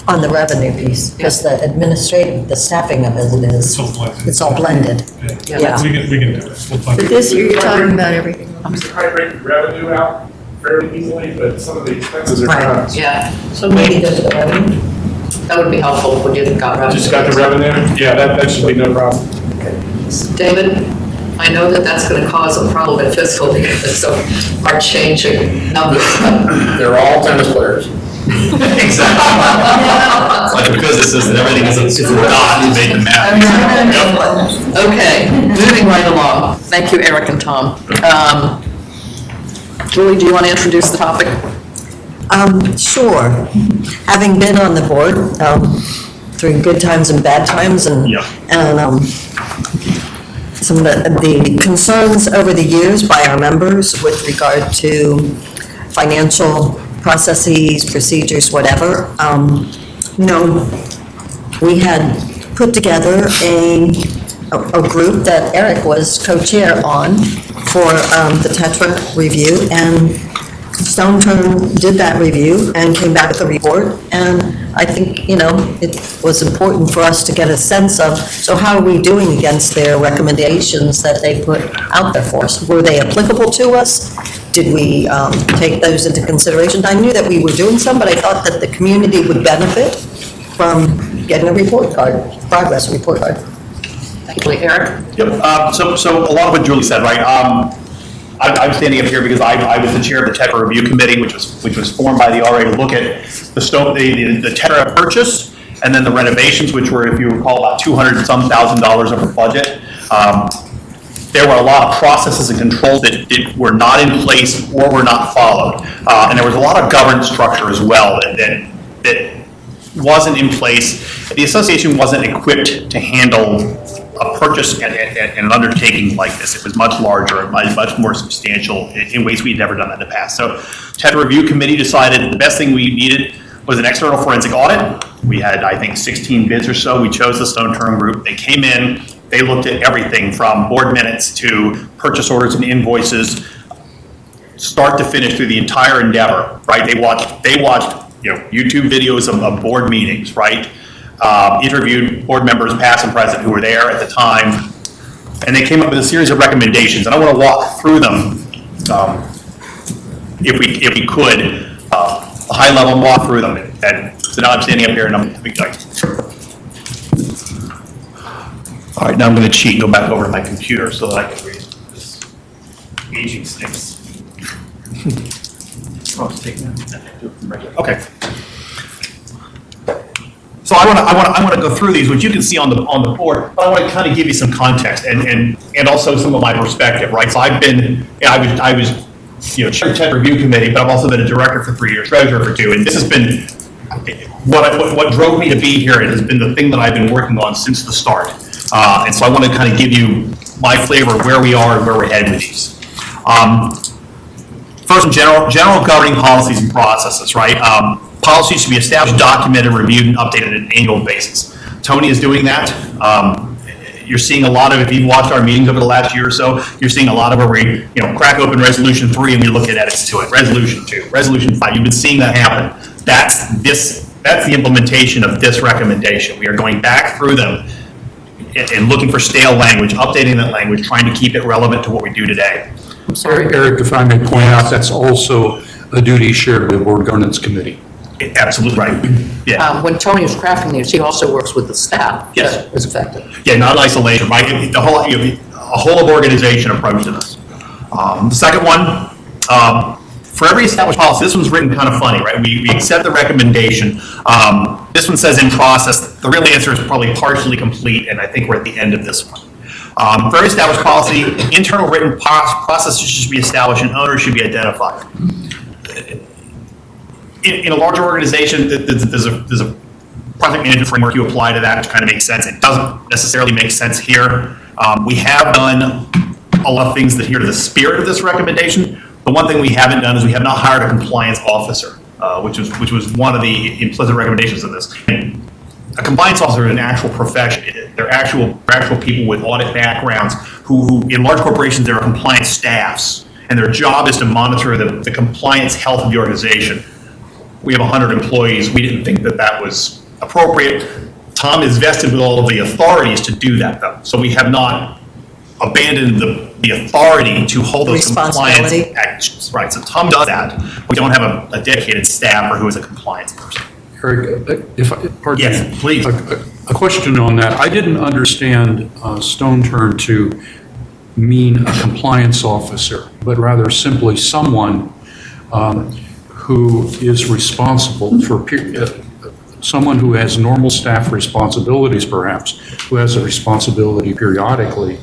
On the revenue piece, because the administrative, the staffing of it is, it's all blended. Yeah.
We can do it. We'll find
But
it.
this year, you're talking about everything.
We could probably break the revenue out fairly easily, but some of the expenses are
Right.
kind of.
Yeah,
So maybe there's the revenue?
that would be helpful if we did got revenue.
Just got the revenue? Yeah, that should be no problem.
David, I know that that's going to cause a problem in fiscal because of our changing numbers.
They're all tennis players.
Exactly. Like a physicist and everything is a dot to make the math.
Okay, moving right along. Thank you, Eric and Tom. Julie, do you want to introduce the topic?
Sure. Having been on the board, through good times and bad times and,
Yeah.
and, some of the concerns over the years by our members with regard to financial processes, procedures, whatever, we had put together a group that Eric was co-chair on for the Tetra review, and Stone Turn did that review and came back with a report, and I think, it was important for us to get a sense of, so how are we doing against their recommendations that they put out there for us? Were they applicable to us? Did we take those into consideration? I knew that we were doing some, but I thought that the community would benefit from getting a report card, progress report card.
Thank you, Eric.
Yep, so a lot of what Julie said, right? I'm standing up here because I was the chair of the Tetra Review Committee, which was formed by the RA to look at the Tetra purchase and then the renovations, which were, if you recall, about $200,000 over budget. There were a lot of processes and controls that were not in place or were not followed. And there was a lot of governance structure as well that wasn't in place. The association wasn't equipped to handle a purchase and an undertaking like this. It was much larger and much more substantial in ways we'd never done that in the past. So Tetra Review Committee decided the best thing we needed was an external forensic audit. We had, I think, 16 bids or so. We chose the Stone Turn Group. They came in, they looked at everything from board minutes to purchase orders and invoices, start to finish through the entire endeavor, right? They watched YouTube videos of board meetings, right? Interviewed board members, past and present, who were there at the time, and they came up with a series of recommendations. And I want to walk through them, if we could, a high level walk through them. And so now I'm standing up here and I'm like, all right, now I'm going to cheat, go back over to my computer so that I can read this. Aging stinks. Oh, it's taking that. Okay. So I want to go through these, which you can see on the board, but I want to kind of give you some context and also some of my perspective, right? So I've been, I was chair of the Tetra Review Committee, but I've also been a director for 3 years, treasurer for 2, and this has been what drove me to be here. It has been the thing that I've been working on since the start, and so I want to kind of give you my flavor of where we are and where we're headed with these. First, general governing policies and processes, right? Policies should be established, documented, reviewed, and updated on an annual basis. Tony is doing that. you're seeing a lot of, if you've watched our meetings over the last year or so, you're seeing a lot of where we, crack open resolution 3 and we look at edits to it, resolution 2, resolution 5. You've been seeing that happen. That's the implementation of this recommendation. We are going back through them and looking for stale language, updating that language, trying to keep it relevant to what we do today.
I'm sorry.
Eric, if I may point out, that's also a duty shared with the Board Governance Committee.
Absolutely right. Yeah.
When Tony is crafting these, he also works with the staff.
Yes.
That is effective.
Yeah, not isolation, right? The whole, a whole of organization approach to this. The second one, for every established policy, this one's written kind of funny, right? We accept the recommendation. This one says in process. The real answer is probably partially complete, and I think we're at the end of this one. For every established policy, internal written processes should be established and owners should be identified. In a larger organization, there's a project management framework you apply to that, which kind of makes sense. It doesn't necessarily make sense here. We have done a lot of things that adhere to the spirit of this recommendation. The one thing we haven't done is we have not hired a compliance officer, which was one of the implicit recommendations of this. A compliance officer is an actual profession. They're actual people with audit backgrounds who in large corporations, there are compliance staffs, and their job is to monitor the compliance health of the organization. We have 100 employees. We didn't think that was appropriate. Tom is vested with all of the authorities to do that, though. So we have not abandoned the authority to hold those compliance actions. Right, so Tom does that. We don't have a dedicated staffer who is a compliance person.
Eric, pardon me.
Yes, please.
A question on that. I didn't understand stone turn to mean a compliance officer, but rather simply someone who is responsible for someone who has normal staff responsibilities, perhaps, who has a responsibility periodically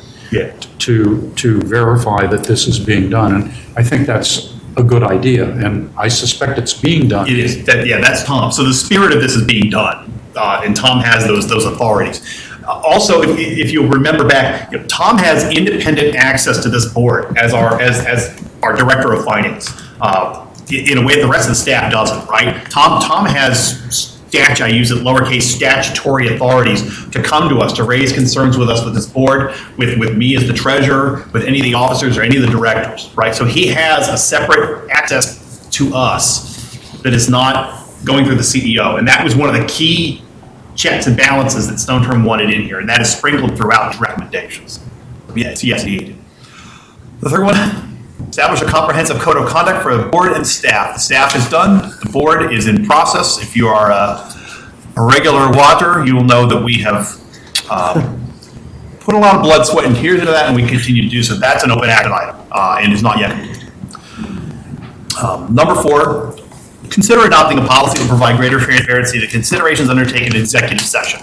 to verify that this is being done. And I think that's a good idea, and I suspect it's being done.
It is. That's Tom. So the spirit of this is being done, and Tom has those authorities. Also, if you'll remember back, Tom has independent access to this board as our director of finance. In a way the rest of the staff doesn't, right? Tom has I use it lowercase statutory authorities to come to us, to raise concerns with us, with this board, with me as the treasurer, with any of the officers or any of the directors, right? So he has a separate access to us that is not going through the CEO. And that was one of the key checks and balances that Stone Term wanted in here, and that is sprinkled throughout his recommendations. Yes, he did. The third one, establish a comprehensive code of conduct for the board and staff. The staff is done. The board is in process. If you are a regular watcher, you will know that we have put a lot of blood, sweat, and tears into that, and we continue to do so. That's an open action item, and is not yet complete. Number 4, consider adopting a policy that will provide greater transparency to considerations undertaken in executive session.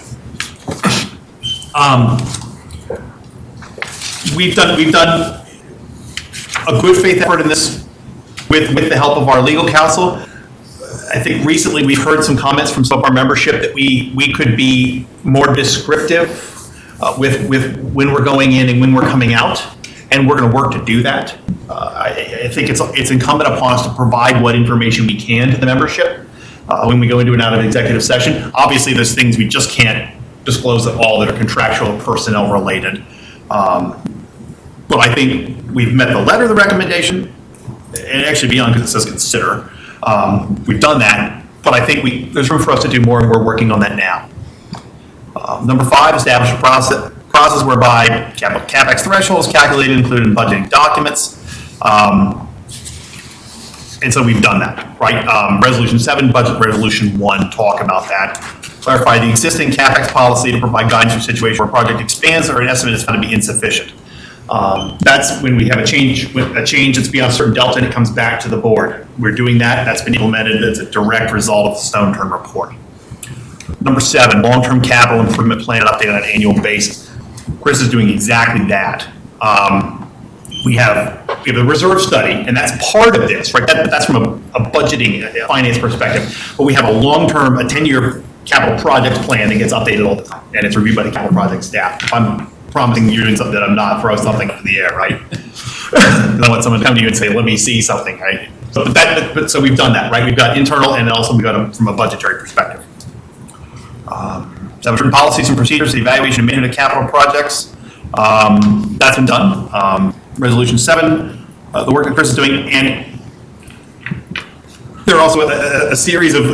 We've done a good faith effort in this with the help of our legal counsel. I think recently we've heard some comments from some of our membership that we could be more descriptive with when we're going in and when we're coming out, and we're going to work to do that. I think it's incumbent upon us to provide what information we can to the membership when we go into and out of executive session. Obviously, there's things we just can't disclose at all that are contractual or personnel related. But I think we've met the letter of the recommendation, and actually beyond, because it says consider. We've done that, but I think there's room for us to do more, and we're working on that now. Number 5, establish a process whereby CapEx threshold is calculated, included in budgeting documents. And so we've done that, right? Resolution 7, budget resolution 1 talk about that. Clarify the existing CapEx policy to provide guidance for situations where a project expands or an estimate is found to be insufficient. That's when we have a change that's beyond a certain delta and it comes back to the board. We're doing that. That's been implemented as a direct result of the Stone Turn report. Number 7, long-term capital improvement plan and update on an annual basis. Chris is doing exactly that. We have a reserve study, and that's part of this, right? That's from a budgeting, a finance perspective. But we have a long-term, a 10-year capital project plan that gets updated all the time, and it's reviewed by the capital project staff. If I'm promising you're doing something that I'm not, throw something up in the air, right? I don't want someone to come to you and say, let me see something, right? So, so we've done that, right? We've got internal, and also we've got from a budgetary perspective. Establish policies and procedures, the evaluation and management of capital projects. That's been done. Resolution 7, the work that Chris is doing, and there are also a series of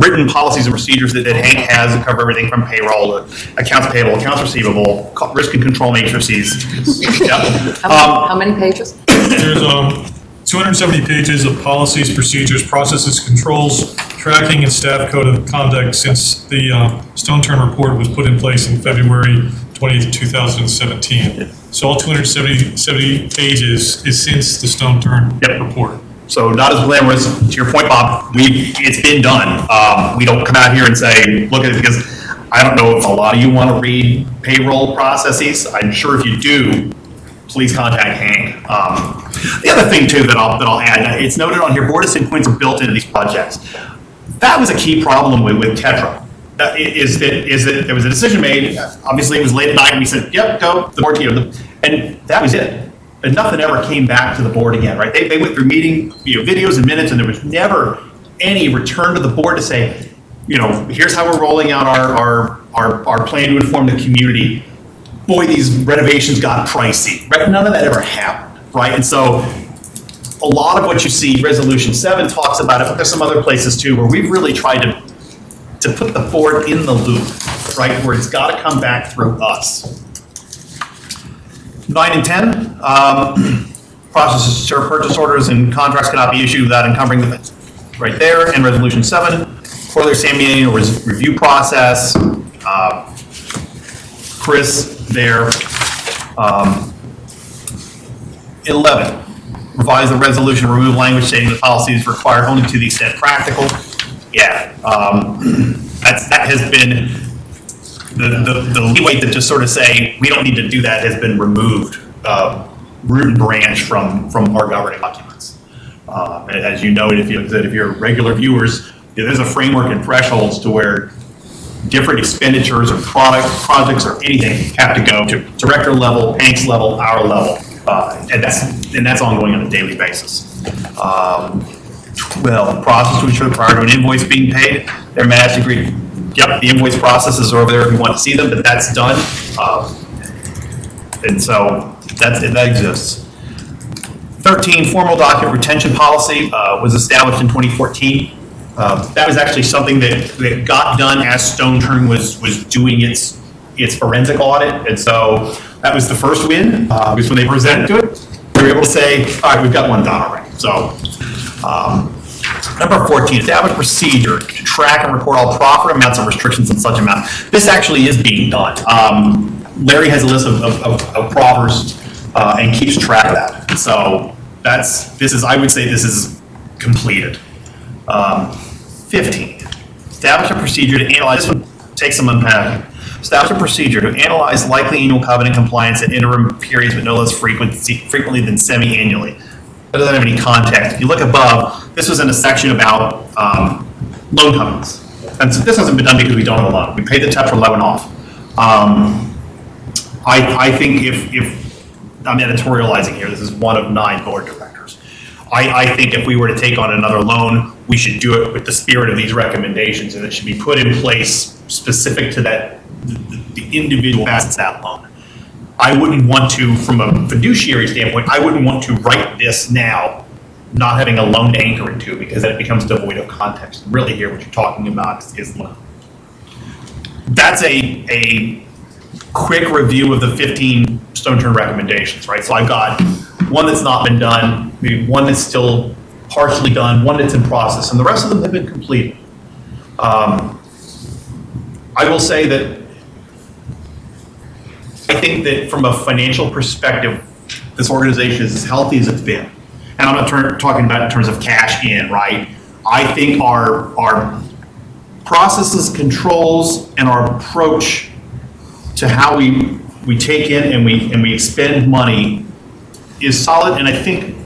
written policies and procedures that Hank has that cover everything from payroll to accounts payable, accounts receivable, risk and control matrices. Yep.
How many pages?
There's 270 pages of policies, procedures, processes, controls, tracking, and staff code of conduct since the Stone Turn report was put in place in February 20th, 2017. So all 270 pages is since the Stone Turn report.
So not as glamorous, to your point, Bob, it's been done. We don't come out here and say, look at it, because I don't know if a lot of you want to read payroll processes. I'm sure if you do, please contact Hank. The other thing too that I'll add, it's noted on here, board assigned points are built into these projects. That was a key problem with Tetra. Is that there was a decision made, obviously it was late at night, and we said, yep, go, the board, and that was it. And nothing ever came back to the board again, right? They went through meeting, videos and minutes, and there was never any return to the board to say, here's how we're rolling out our plan to inform the community. Boy, these renovations got pricey, right? None of that ever happened, right? And so a lot of what you see, Resolution 7 talks about it, but there's some other places too where we've really tried to put the board in the loop, right? Where it's got to come back through us. 9 and 10, processes to serve purchase orders and contracts cannot be issued without encumbering the right there. And Resolution 7, for their semi-annual review process, Chris there. 11, revise the resolution, remove language stating the policy is required only to the extent practical. Yeah, that has been the leeway to just sort of say we don't need to do that has been removed, root and branch from our governing documents. And as you know, if you're regular viewers, there's a framework and thresholds to where different expenditures or projects or anything have to go to director level, Hank's level, our level, and that's ongoing on a daily basis. 12, process to ensure prior to an invoice being paid, their match agreed. Yep, the invoice processes are over there if you want to see them, but that's done. And so that exists. 13, formal document retention policy was established in 2014. That was actually something that got done as Stone Turn was doing its forensic audit. And so that was the first win, because when they presented to it, they were able to say, all right, we've got one done already. So number 14, establish procedure to track and record all profit amounts and restrictions on such amount. This actually is being done. Larry has a list of proffers and keeps track of that. So I would say this is completed. 15, establish a procedure to analyze, this one takes some unpacking. Establish a procedure to analyze likely annual covenant compliance at interim periods but no less frequently than semi-annually. That doesn't have any context. If you look above, this was in a section about loan covenants. And so this hasn't been done because we don't have a loan. We paid the Tetra loan off. I think if I'm editorializing here, this is one of 9 board directors. I think if we were to take on another loan, we should do it with the spirit of these recommendations, and it should be put in place specific to that, the individual facets of that loan. I wouldn't want to, from a fiduciary standpoint, I wouldn't want to write this now, not having a loan to anchor into, because then it becomes devoid of context. Really here, what you're talking about is loan. That's a quick review of the 15 Stone Turn recommendations, right? So I've got one that's not been done, maybe one that's still partially done, one that's in process, and the rest of them have been completed. I will say that I think that from a financial perspective, this organization is as healthy as it's been. And I'm not talking about in terms of cash in, right? I think our processes, controls, and our approach to how we take in and we expend money is solid. And I think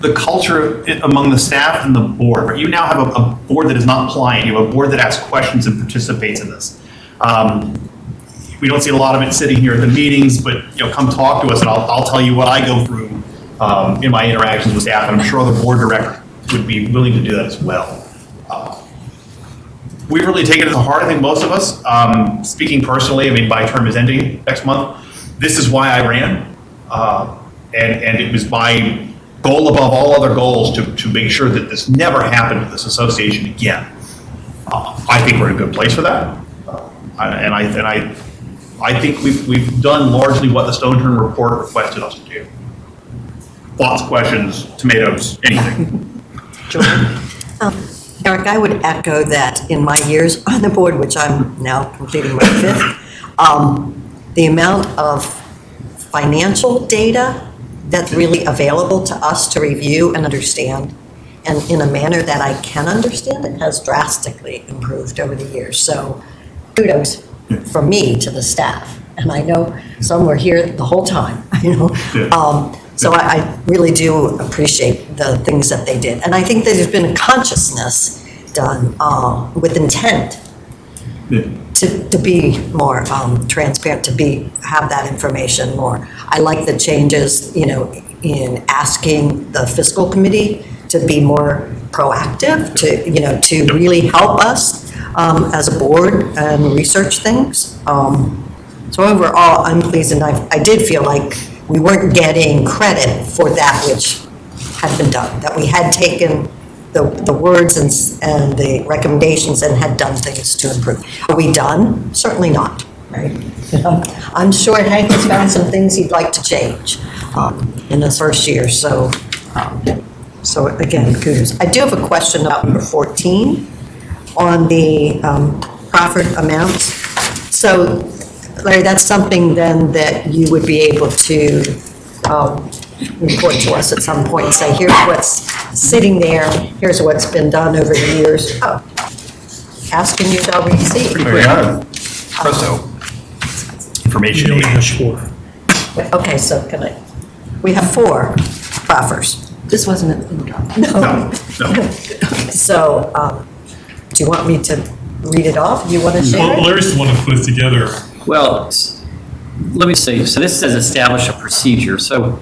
the culture among the staff and the board, right? You now have a board that is not pliant. You have a board that asks questions and participates in this. We don't see a lot of it sitting here at the meetings, but come talk to us, and I'll tell you what I go through in my interactions with staff, and I'm sure the board director would be willing to do that as well. we've really taken it to heart, I think most of us. Speaking personally, I mean, my term is ending next month. This is why I ran. And it was my goal above all other goals to make sure that this never happened to this association again. I think we're in a good place for that. I think we've done largely what the Stone Turn report requested us to do. Lots of questions, tomatoes, anything.
Eric, I would echo that in my years on the board, which I'm now completing my fifth, the amount of financial data that's really available to us to review and understand, and in a manner that I can understand, it has drastically improved over the years. So kudos from me to the staff. And I know some were here the whole time, so I really do appreciate the things that they did. And I think that there's been a consciousness done with intent to be more transparent, have that information more. I like the changes, in asking the fiscal committee to be more proactive, to really help us as a board and research things. So overall, I'm pleased, and I did feel like we weren't getting credit for that which had been done, that we had taken the words and the recommendations and had done things to improve. Are we done? Certainly not, right? I'm sure Hank has found some things he'd like to change in this first year. So again, kudos. I do have a question about number 14 on the proffered amounts. So Larry, that's something then that you would be able to report to us at some point and say, here's what's sitting there, here's what's been done over the years. Oh, ask and you shall receive.
We are. Presto. Information.
Okay, so we have 4 proffers.
This wasn't a
No. So, do you want me to read it off? You want to share
Well,
it?
Larry's the one who put it together.
Well, let me say, so this says establish a procedure. So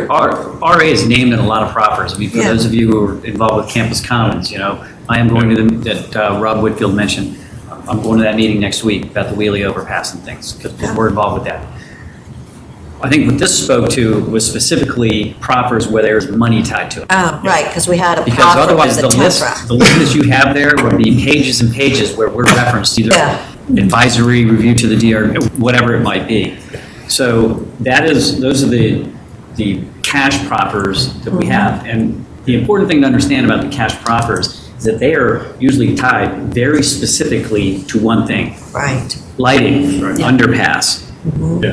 our RA is named in a lot of proffers. I mean, for those of you who are involved with Campus Commons, I am going to that Rob Whitfield mentioned. I'm going to that meeting next week about the wheelie overpass and things, because we're involved with that. I think what this spoke to was specifically proffers where there's money tied to it.
Oh, right, because we had a
Because
proffer
otherwise,
with
the
the
list
Tetra.
that you have there would be pages and pages where we're referenced, either advisory, review to the DR, whatever it might be. So those are the cash proffers that we have. And the important thing to understand about the cash proffers is that they are usually tied very specifically to one thing.
Right.
Lighting, underpass,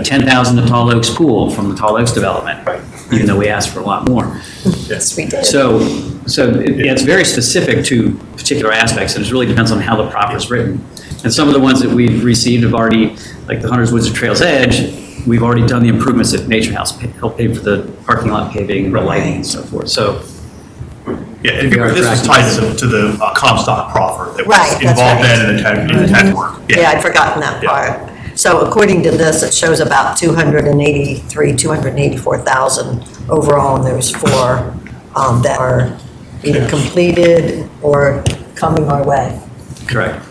10,000 to Tall Oaks Pool from the Tall Oaks development, even though we asked for a lot more.
Yes, we did.
So it's very specific to particular aspects, and it really depends on how the proffer is written. And some of the ones that we've received have already, like the Hunters Woods of Trails Edge, we've already done the improvements at Nature House, helped pay for the parking lot paving, the lighting and so forth. So
Yeah, this is tied to the Comstock proffer that was
Right, that's
involved
right.
in the tech work.
Yeah, I'd forgotten that part. So according to this, it shows about 284,000 overall, and there's 4 that are either completed or coming our way.
correct.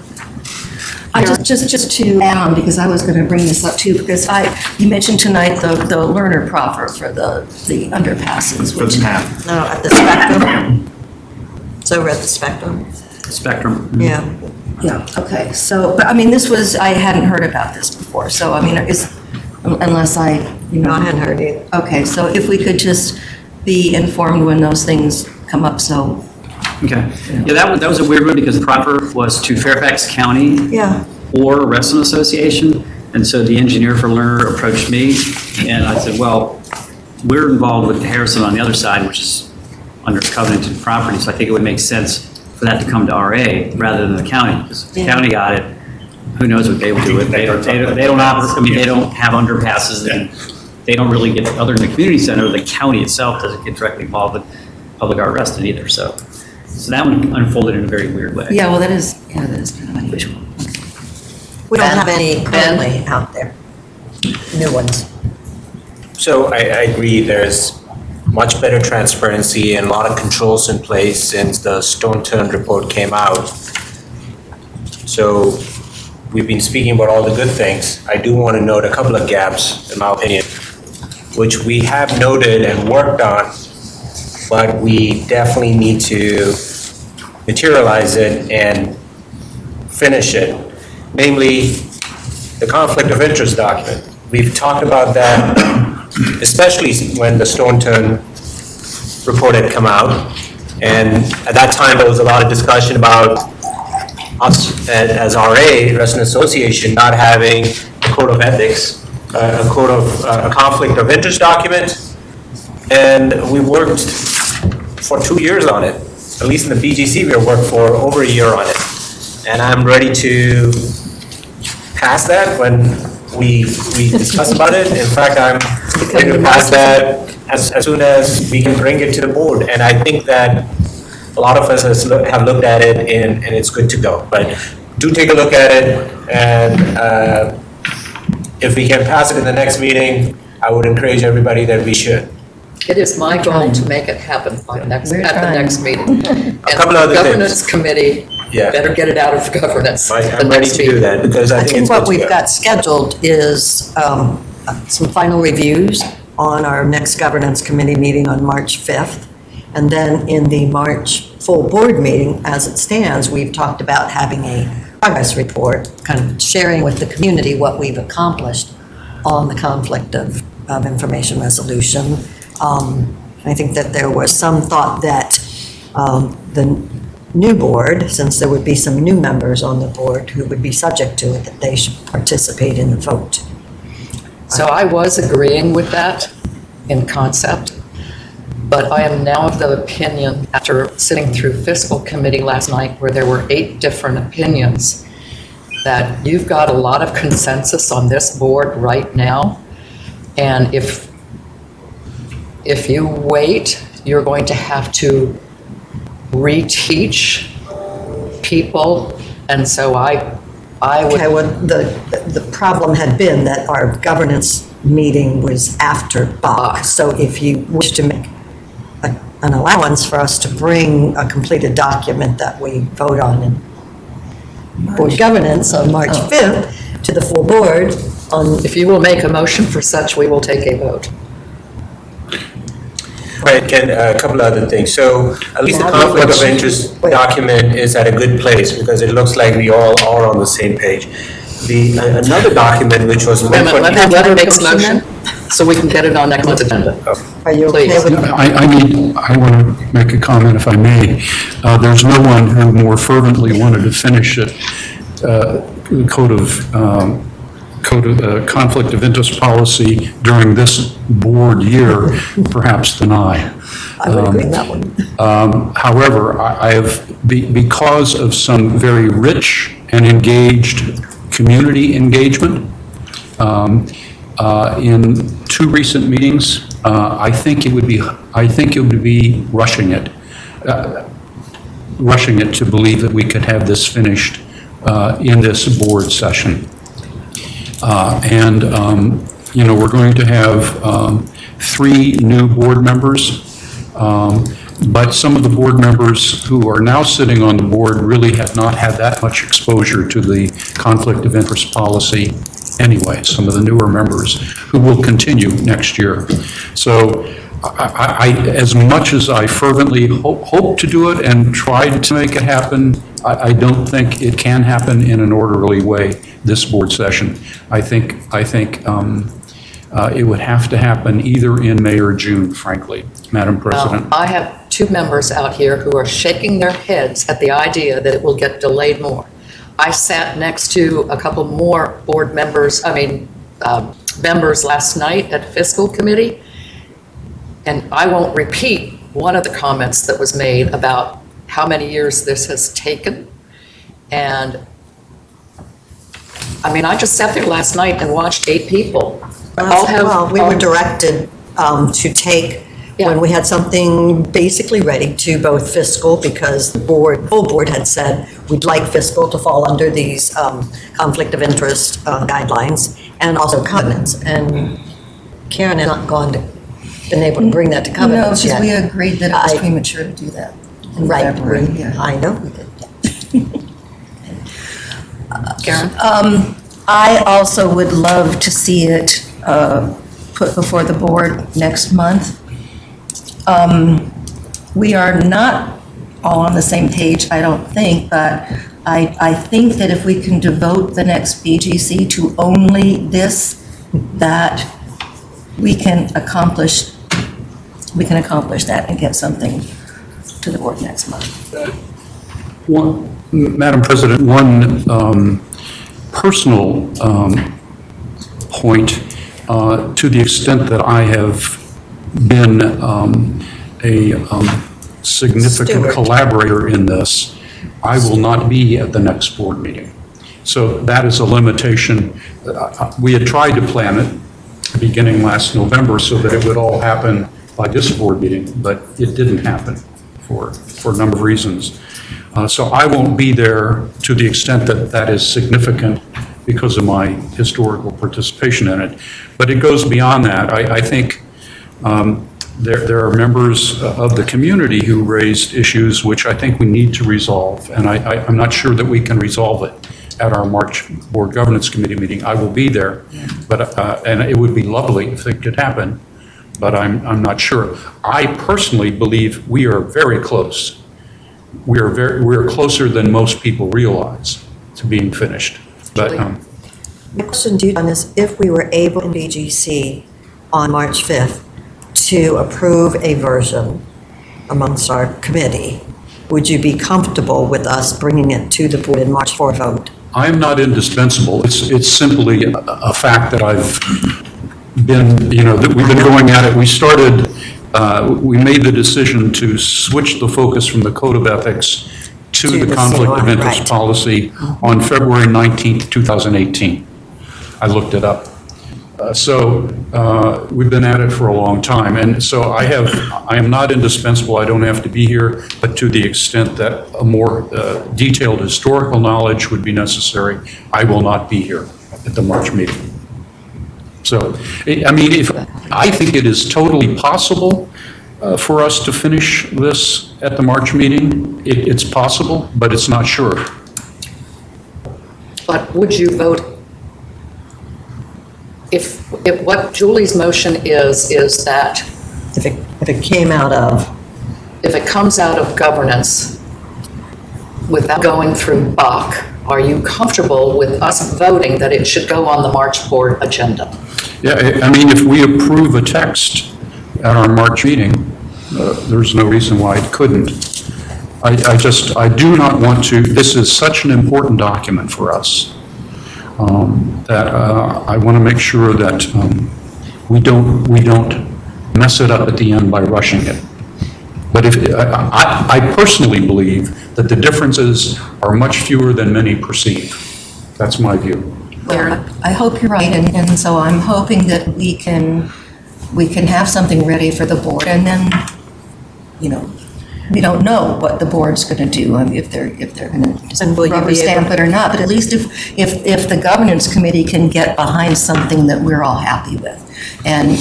I just to add on, because I was going to bring this up too, because you mentioned tonight the learner proffer for the underpasses.
For the map.
No, at the Spectrum. It's over at the Spectrum.
Spectrum.
Yeah.
Yeah, okay, so, but I mean, I hadn't heard about this before, so I mean, unless I
hadn't heard either.
Okay, so if we could just be informed when those things come up, so.
Okay. Yeah, that was a weird one because the proffer was to Fairfax County
Yeah.
or Reston Association. And so the engineer for Learner approached me and I said, well, we're involved with Harrison on the other side, which is under covenanted property. So I think it would make sense for that to come to RA rather than the county, because if the county got it, who knows what they would do with it. They don't operate, I mean, they don't have underpasses and they don't really get, other than the community center, the county itself doesn't get directly involved with Public Art Reston either. So that one unfolded in a very weird way.
Yeah, well, that is kind of unusual.
We don't have any currently out there, new ones.
So I agree, there's much better transparency and a lot of controls in place since the Stone Turn report came out. So we've been speaking about all the good things. I do want to note a couple of gaps, in my opinion, which we have noted and worked on, but we definitely need to materialize it and finish it. Namely, the conflict of interest document. We've talked about that, especially when the Stone Turn report had come out. And at that time, there was a lot of discussion about us as RA, Reston Association, not having a code of ethics, a conflict of interest document. And we worked for 2 years on it. At least in the BGC, we worked for over a year on it. And I'm ready to pass that when we discuss about it. In fact, I'm ready to pass that as soon as we can bring it to the board. And I think that a lot of us have looked at it and it's good to go. But do take a look at it, and if we can pass it in the next meeting, I would encourage everybody that we should.
It is my goal to make it happen at the next meeting. And
couple other
the
things.
governance committee
Yeah.
better get it out of governance.
I'm ready to do that because I think it's good
what
to
we've
go.
got scheduled is some final reviews on our next governance committee meeting on March 5th. And then in the March full board meeting, as it stands, we've talked about having a progress report, kind of sharing with the community what we've accomplished on the conflict of information resolution. I think that there was some thought that the new board, since there would be some new members on the board who would be subject to it, that they should participate in the vote.
So I was agreeing with that in concept, but I am now of the opinion, after sitting through fiscal committee last night where there were 8 different opinions, that you've got a lot of consensus on this board right now. And if you wait, you're going to have to reteach people. And so I would.
Okay, well, the problem had been that our governance meeting was after Bach. So if you wish to make an allowance for us to bring a completed document that we vote on in board governance on March 5th to the full board on.
If you will make a motion for such, we will take a vote.
Right, Ken, a couple other things. So at least the conflict of interest document is at a good place because it looks like we all are on the same page. Another document which was meant for.
Let her make a motion so we can get it on next month's agenda.
Are you okay
Please.
with
I want to make a comment if I may. There's no one who more fervently wanted to finish it, code of conflict of interest policy during this board year, perhaps than I.
I would agree with that one.
However, I have, because of some very rich and engaged community engagement in 2 recent meetings, I think it would be rushing it to believe that we could have this finished in this board session. We're going to have 3 new board members, but some of the board members who are now sitting on the board really have not had that much exposure to the conflict of interest policy anyway, some of the newer members who will continue next year. So I as much as I fervently hope to do it and tried to make it happen, I don't think it can happen in an orderly way this board session. I think it would have to happen either in May or June, frankly, Madam President.
I have 2 members out here who are shaking their heads at the idea that it will get delayed more. I sat next to a couple more board members, members last night at fiscal committee, and I won't repeat one of the comments that was made about how many years this has taken. And I just sat there last night and watched 8 people.
Well, we were directed to take, when we had something basically ready, to both fiscal, because the full board had said, we'd like fiscal to fall under these conflict of interest guidelines, and also covenants. And Karen has not been able to bring that to covenants yet.
No, because we agreed that it was premature to do that in
Right,
February. Yeah.
I know we did.
Karen?
I also would love to see it put before the board next month. We are not all on the same page, I don't think, but I think that if we can devote the next BGC to only this, that we can accomplish that and get something to the board next month.
Madam President, one personal point, to the extent that I have been a significant
Steward.
collaborator in this, I will not be at the next board meeting. So that is a limitation. We had tried to plan it beginning last November so that it would all happen by this board meeting, but it didn't happen for a number of reasons. So I won't be there to the extent that that is significant because of my historical participation in it. But it goes beyond that. I think there are members of the community who raised issues which I think we need to resolve, and I'm not sure that we can resolve it at our March Board Governance Committee meeting. I will be there, but and it would be lovely if it could happen, but I'm not sure. I personally believe we are very close. We are closer than most people realize to being finished. But
My question to you, John, is if we were able in BGC on March 5th to approve a version amongst our committee, would you be comfortable with us bringing it to the board in March for a vote?
I am not indispensable. It's simply a fact that I've been, that we've been going at it. We made the decision to switch the focus from the Code of Ethics to the Conflict of Interest
right.
Policy on February 19th, 2018. I looked it up. We've been at it for a long time, and so I am not indispensable. I don't have to be here, but to the extent that a more detailed historical knowledge would be necessary, I will not be here at the March meeting. So, I think it is totally possible for us to finish this at the March meeting. It's possible, but it's not sure.
But would you vote, if what Julie's motion is that
If it came out of,
if it comes out of governance without going through Bach, are you comfortable with us voting that it should go on the March board agenda?
Yeah, if we approve a text at our March meeting, there's no reason why it couldn't. I do not want to, this is such an important document for us, that I want to make sure that we don't mess it up at the end by rushing it. But I personally believe that the differences are much fewer than many perceive. That's my view.
Well, I hope you're right, and so I'm hoping that we can have something ready for the board, and then, we don't know what the board's going to do, if they're going to rubber stamp it or not, but at least if the governance committee can get behind something that we're all happy with. And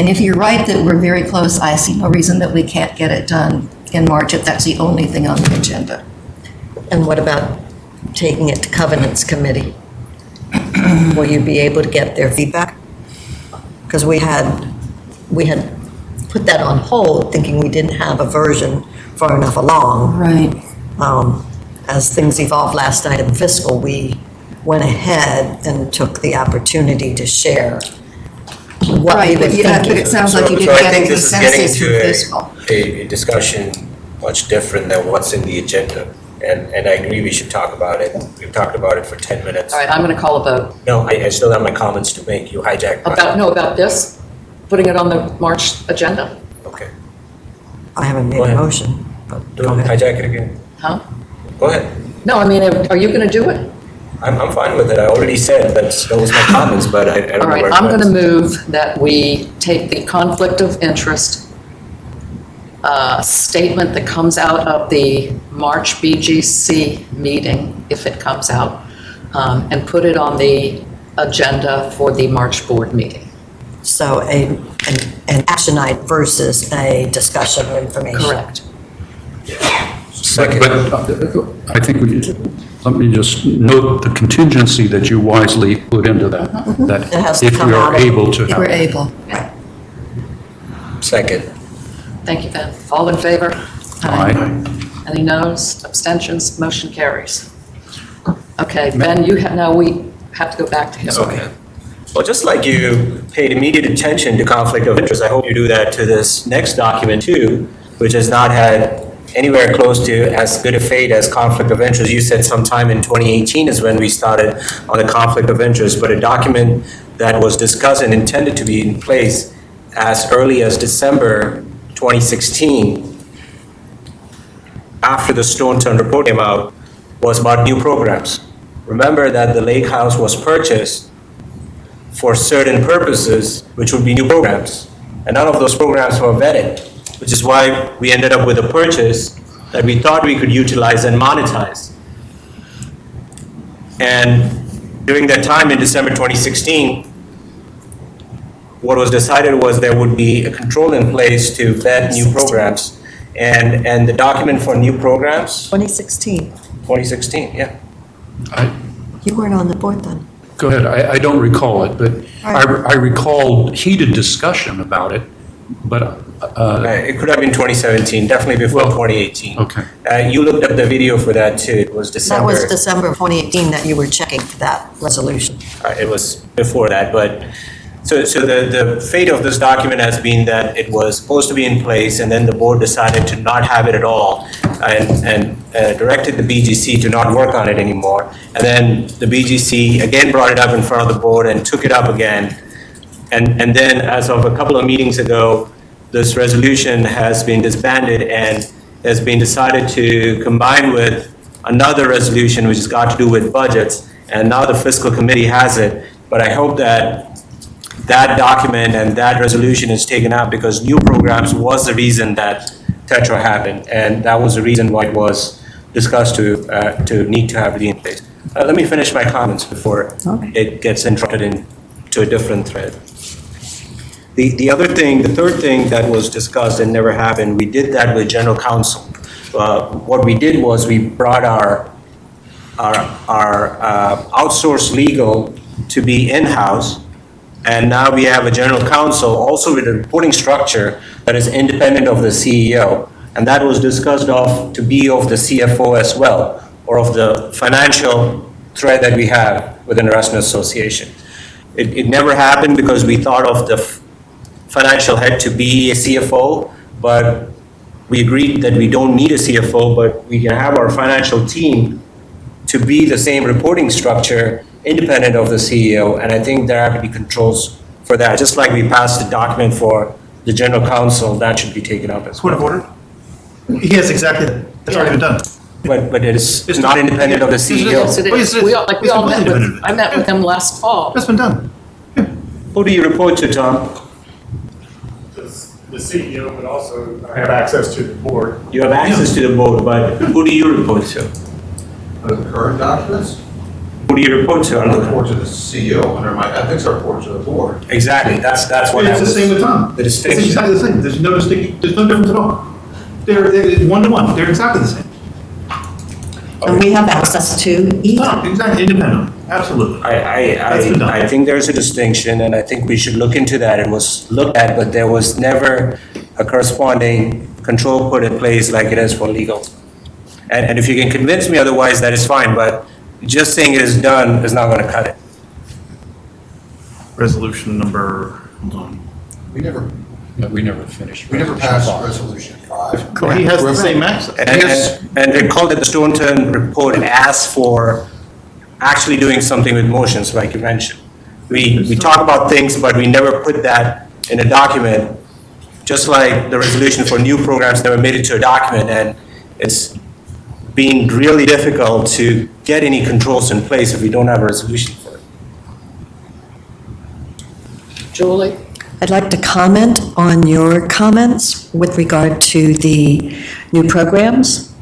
if you're right that we're very close, I see no reason that we can't get it done in March if that's the only thing on the agenda.
and what about taking it to Covenants Committee? Will you be able to get their feedback? Because we had put that on hold, thinking we didn't have a version far enough along.
Right.
As things evolved last night in fiscal, we went ahead and took the opportunity to share what we were thinking.
But it sounds like you
So
didn't
I
get a
think this is getting
consensus for fiscal.
to a discussion much different than what's in the agenda. And I agree we should talk about it. We've talked about it for 10 minutes.
All right, I'm going to call a vote.
No, I still have my comments to make. You hijacked mine.
About this, putting it on the March agenda?
Okay.
I haven't made
Go
a
ahead.
motion, but
Do
go
it.
ahead.
Hijack it again.
Huh?
Go ahead.
No, are you going to do it?
I'm fine with it. I already said those my comments, but I don't know
All right,
where it
I'm going to
was.
move that we take the conflict of interest statement that comes out of the March BGC meeting, if it comes out, and put it on the agenda for the March board meeting.
So an action item versus a discussion of information.
Correct.
Second.
But I think let me just note the contingency that you wisely put into that,
It has
that
to
if
come
we
out
are
of-
able to
If
have
we're
it.
able.
Second.
Thank you, Ben. All in favor?
Aye.
Any noes, abstentions, motion carries. Okay, Ben, you have, now we have to go back to him.
Okay. Well, just like you paid immediate attention to conflict of interest, I hope you do that to this next document too, which has not had anywhere close to as good a fate as conflict of interest. You said sometime in 2018 is when we started on the conflict of interest, but a document that was discussed and intended to be in place as early as December 2016, after the Stone Turn report came out, was about new programs. Remember that the lake house was purchased for certain purposes, which would be new programs. And none of those programs were vetted, which is why we ended up with a purchase that we thought we could utilize and monetize. And during that time in December 2016, what was decided was there would be a control in place to vet new programs. And the document for new programs,
2016.
2016, yeah.
You weren't on the board then.
Go ahead, I don't recall it, but I recall heated discussion about it, but.
It could have been 2017, definitely before 2018.
Okay.
You looked up the video for that too, it was
That
December.
was December of 2018 that you were checking for that resolution.
It was before that, but, so the fate of this document has been that it was supposed to be in place, and then the board decided to not have it at all, and directed the BGC to not work on it anymore. And then the BGC again brought it up in front of the board and took it up again. And then, as of a couple of meetings ago, this resolution has been disbanded and has been decided to combine with another resolution which has got to do with budgets, and now the fiscal committee has it. But I hope that that document and that resolution is taken out, because new programs was the reason that Tetra happened, and that was the reason why it was discussed to need to have it in place. Let me finish my comments before it gets interrupted into a different thread. The other thing, the third thing that was discussed and never happened, we did that with general counsel. What we did was we brought our outsourced legal to be in-house, and now we have a general counsel also with a reporting structure that is independent of the CEO. And that was discussed to be of the CFO as well, or of the financial thread that we have within the Reston Association. It never happened because we thought of the financial head to be a CFO, but we agreed that we don't need a CFO, but we can have our financial team to be the same reporting structure, independent of the CEO, and I think there have to be controls for that. Just like we passed the document for the general counsel, that should be taken up as well.
Point of order? He has exactly that. That's already been done.
But it's not independent of the CEO.
Yes, it is. We all met with, I met with him last fall.
That's been done.
Who do you report to, Tom?
The CEO, but also have access to the board.
You have access to the board, but who do you report to?
The current documents?
Who do you report to?
I report to the CEO under my ethics, I report to the board.
Exactly, that's what I
It's the
was.
same with Tom.
The
It's
distinction.
exactly the same. There's no difference at all. They're one-to-one. They're exactly the same.
And we have access to either.
Exactly, independent. Absolutely. That's been done.
I think there's a distinction, and I think we should look into that. It was looked at, but there was never a corresponding control put in place like it is for legal. And if you can convince me otherwise, that is fine, but just saying it is done is not going to cut it.
Resolution number, hold on.
We never
finished.
We never passed resolution 5.
He has the same access.
And recall that the Stone Turn report asked for actually doing something with motions, like you mentioned. We talk about things, but we never put that in a document, just like the resolution for new programs never made it to a document, and it's been really difficult to get any controls in place if we don't have a resolution for it.
Julie?
I'd like to comment on your comments with regard to the new programs.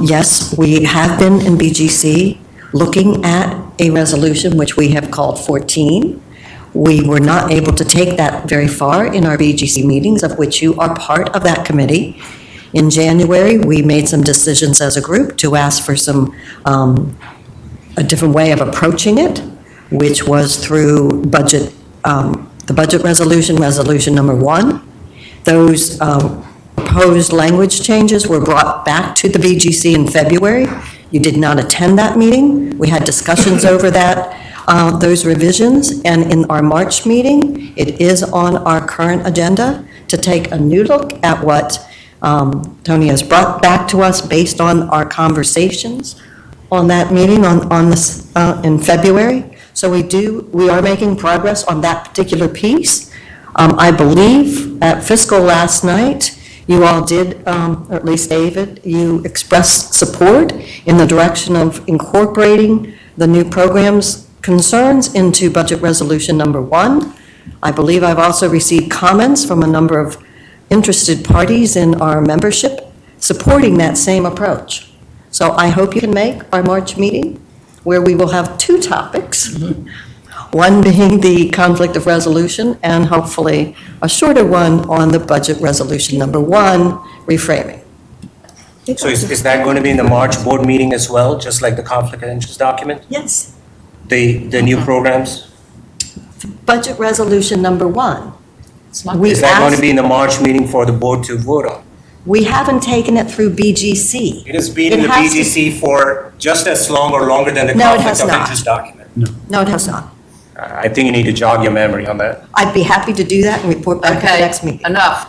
Yes, we have been in BGC looking at a resolution which we have called 14. We were not able to take that very far in our BGC meetings, of which you are part of that committee. In January, we made some decisions as a group to ask for a different way of approaching it, which was through the budget resolution, resolution number 1. Those proposed language changes were brought back to the BGC in February. You did not attend that meeting. We had discussions over those revisions, and in our March meeting, it is on our current agenda to take a new look at what Tony has brought back to us based on our conversations on that meeting on this in February. So we are making progress on that particular piece. I believe at fiscal last night, you all did, or at least David, you expressed support in the direction of incorporating the new program's concerns into budget resolution number 1. I believe I've also received comments from a number of interested parties in our membership supporting that same approach. So I hope you can make our March meeting, where we will have 2 topics, one being the conflict of resolution, and hopefully a shorter one on the budget resolution number 1, reframing.
So is that going to be in the March board meeting as well, just like the conflict of interest document?
Yes.
The new programs?
Budget resolution number 1.
Is that going to be in the March meeting for the board to vote on?
We haven't taken it through BGC.
It has been in the BGC for just as long or longer than the conflict of interest document.
No, it has not.
I think you need to jog your memory on that.
I'd be happy to do that and report back at the next meeting.
Enough.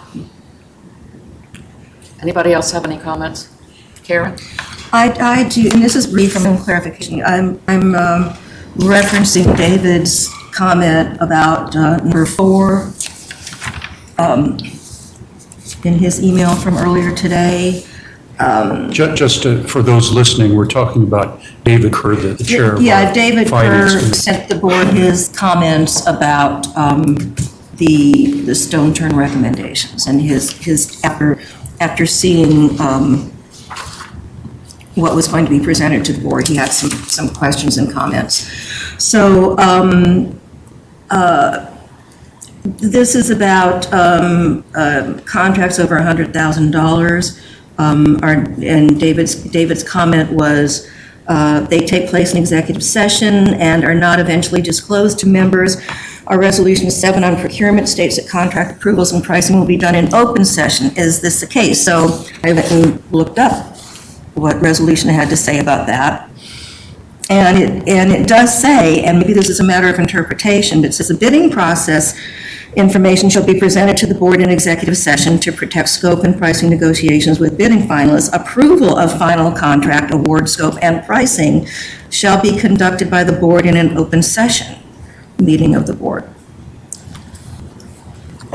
Anybody else have any comments? Karen?
I do, and this is brief from clarification. I'm referencing David's comment about number 4 in his email from earlier today.
For those listening, we're talking about David Kerr, the chair of
Yeah,
our
David
Finance
Kerr
Committee.
sent the board his comments about the stone turn recommendations, and his after seeing what was going to be presented to the board, he had some questions and comments. So this is about contracts over $100,000. And David's comment was, they take place in executive session and are not eventually disclosed to members. Our resolution 7 on procurement states that contract approvals and pricing will be done in open session. Is this the case? So I went and looked up what resolution had to say about that. And it does say, and maybe this is a matter of interpretation, but it says the bidding process information shall be presented to the board in executive session to protect scope and pricing negotiations with bidding finalists. Approval of final contract award scope and pricing shall be conducted by the board in an open session meeting of the board.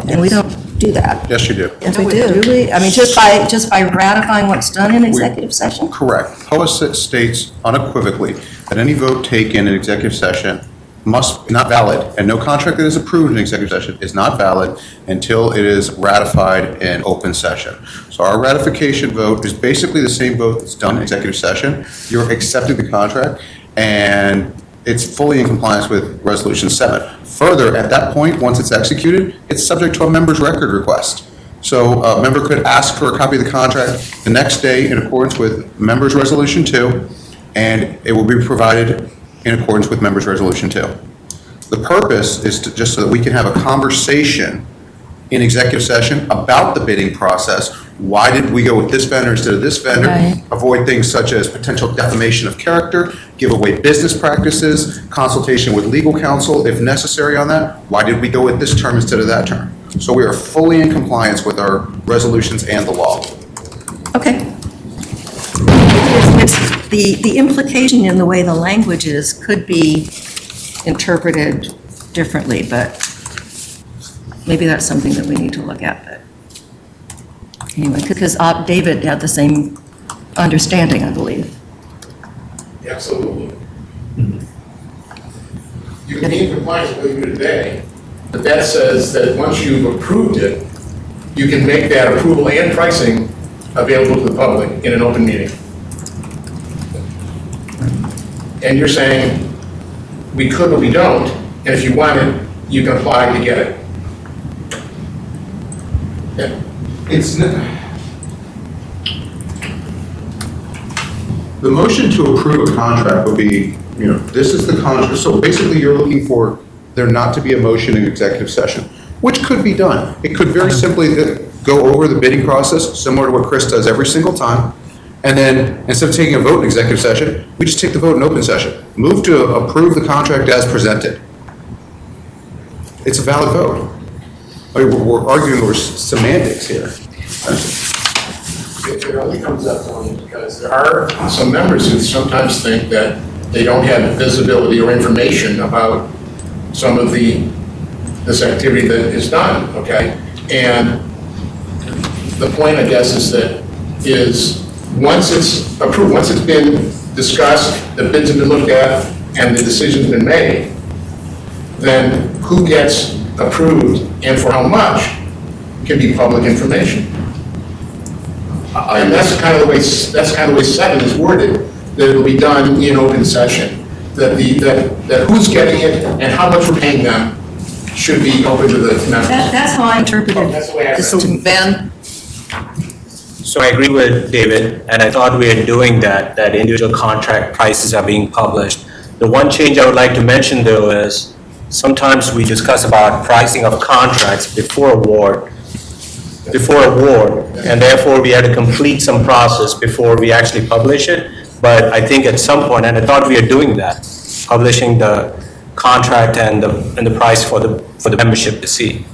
And we don't do that.
Yes, you do.
Yes, we do.
Do we? I mean, just by ratifying what's done in executive session?
Correct. POA states unequivocally that any vote taken in executive session must not valid, and no contract that is approved in executive session is not valid until it is ratified in open session. So our ratification vote is basically the same vote that's done in executive session. You're accepting the contract, and it's fully in compliance with Resolution 7. Further, at that point, once it's executed, it's subject to a member's record request. So a member could ask for a copy of the contract the next day in accordance with Members' Resolution 2, and it will be provided in accordance with Members' Resolution 2. The purpose is to, just so that we can have a conversation in executive session about the bidding process. Why did we go with this vendor instead of this vendor?
Right.
Avoid things such as potential defamation of character, give away business practices, consultation with legal counsel if necessary on that. Why did we go with this term instead of that term? So we are fully in compliance with our resolutions and the law.
Okay. The implication in the way the language is could be interpreted differently, but maybe that's something that we need to look at. But anyway, because David had the same understanding, I believe.
Absolutely. You can be in compliance with what you do today, but that says that once you've approved it, you can make that approval and pricing available to the public in an open meeting. And you're saying, we could, but we don't, and if you want it, you can apply to get it. Yeah. It's,
The motion to approve a contract would be, this is the contract. So basically, you're looking for there not to be a motion in executive session, which could be done. It could very simply go over the bidding process, similar to what Chris does every single time. And then instead of taking a vote in executive session, we just take the vote in open session. Move to approve the contract as presented. It's a valid vote. I mean, we're arguing over semantics here.
It only comes up only because there are some members who sometimes think that they don't have visibility or information about some of this activity that is done, okay? And the point, I guess, is once it's approved, once it's been discussed, the bids have been looked at, and the decision's been made, then who gets approved and for how much can be public information. And that's kind of the way 7 is worded, that it'll be done in open session, that who's getting it and how much we're paying them should be open to the members.
That's how I interpreted
That's the way I read
this.
it.
Ben?
So I agree with David, and I thought we are doing that individual contract prices are being published. The one change I would like to mention though is sometimes we discuss about pricing of contracts before award, and therefore we have to complete some process before we actually publish it. But I think at some point, and I thought we are doing that, publishing the contract and the price for the membership to see.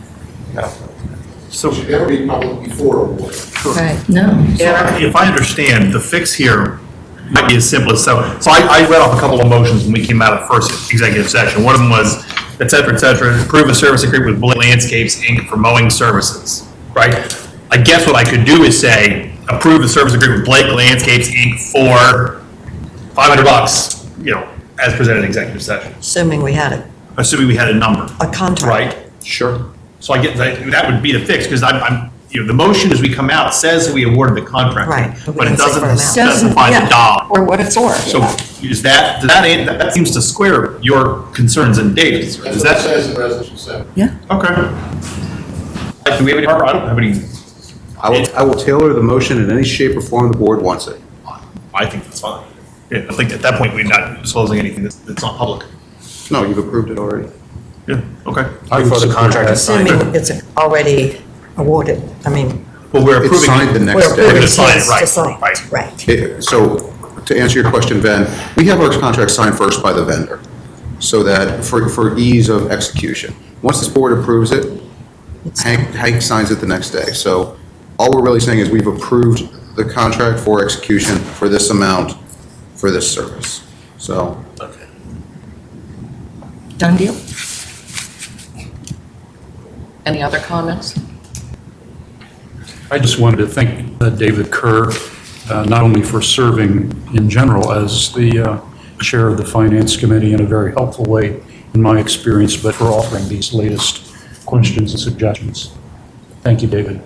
Yeah.
So,
It should never be public before award.
Right, no.
if I understand, the fix here might be as simple as so I read off a couple of motions when we came out of the first executive session. One of them was, et cetera, approve a service agreement with Blake Landscapes, Inc. for mowing services, right? I guess what I could do is say, approve the service agreement with Blake Landscapes, Inc. for $500, as presented in executive session,
Assuming we had
assuming we had a number,
a contract.
right?
Sure.
So I get that would be the fix, because I'm the motion as we come out says we awarded the contract.
Right, but we
But it
didn't say
doesn't
for amount.
specify the dollar.
Or what it's for.
So is that seems to square your concerns and David's.
That's
Is
what it
that,
says in Resolution 7.
okay. Do we have any, I don't have any,
I will tailor the motion in any shape or form the board wants it.
I think that's fine. Yeah, I think at that point, we're not disclosing anything that's not public.
No, you've approved it already.
Yeah, okay.
Before the contract is signed.
Assuming it's already awarded,
Well, we're
It's
approving.
signed the next
we're
day.
approving
to sign it,
his
right,
to sign,
right.
right.
So, to answer your question, Ben, we have our contract signed first by the vendor, so that for ease of execution. Once this board approves it, Hank signs it the next day. So, all we're really saying is we've approved the contract for execution for this amount for this service. So,
Done deal?
Any other comments?
I just wanted to thank David Kerr, not only for serving in general as the chair of the Finance Committee in a very helpful way, in my experience, but for offering these latest questions and suggestions. Thank you, David.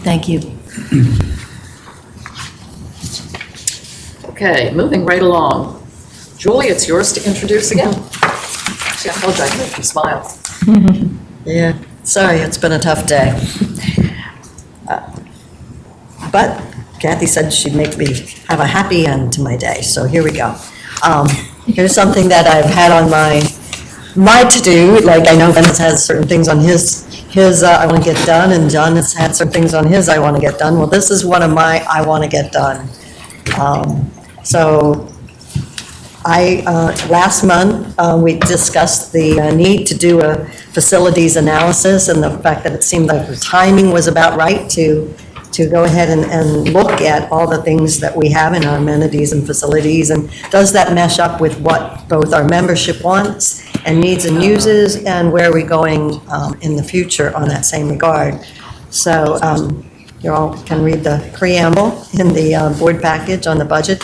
Thank you.
Okay, moving right along. Julie, it's yours to introduce again. See, I told you I'd make you smile.
Yeah, sorry, it's been a tough day. But Kathy said she'd make me have a happy end to my day, so here we go. Here's something that I've had on my to-do, like I know Ben has certain things on his I want to get done, and John has had some things on his I want to get done. Well, this is one of my I want to get done. So last month, we discussed the need to do a facilities analysis and the fact that it seemed like the timing was about right to go ahead and look at all the things that we have in our amenities and facilities, and does that mesh up with what both our membership wants and needs and uses, and where are we going in the future on that same regard. So you all can read the preamble in the board package on the budget,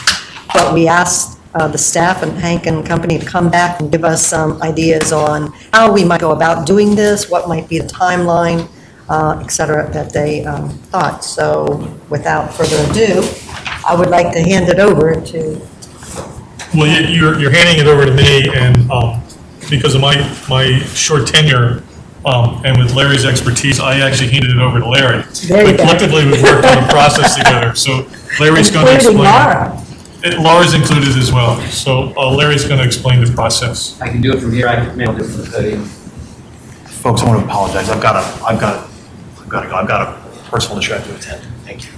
but we asked the staff and Hank and company to come back and give us some ideas on how we might go about doing this, what might be the timeline, et cetera, that they thought. So without further ado, I would like to hand it over to.
Well, you're handing it over to me, and because of my short tenure, and with Larry's expertise, I actually handed it over to Larry.
There you go.
Collectively, we've worked on the process together, so Larry's going to
Including
explain.
Laura.
Laura's included as well, so Larry's going to explain the process.
I can do it from here, I can maybe do it from the podium.
Folks, I want to apologize. I've got to go. I've got a personal issue I have to attend. Thank you.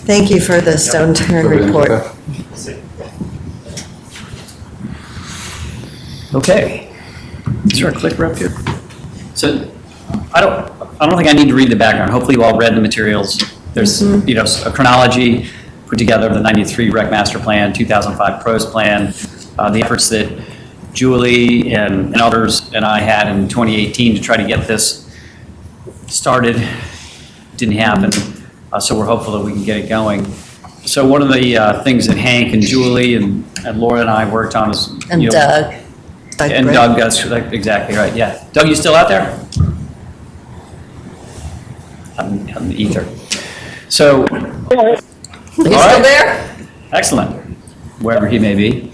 Thank you for the Stone Turn report.
Okay. Is there a clicker up here? So I don't think I need to read the background. Hopefully you all read the materials. There's, a chronology put together of the 93 Rec Master Plan, 2005 PROS Plan, the efforts that Julie and others and I had in 2018 to try to get this started. Didn't happen. So we're hopeful that we can get it going. So one of the things that Hank and Julie and Laura and I worked on is...
And Doug.
And Doug, that's exactly right, yeah. Doug, you still out there? On the ether. So...
You still there?
Excellent, wherever he may be.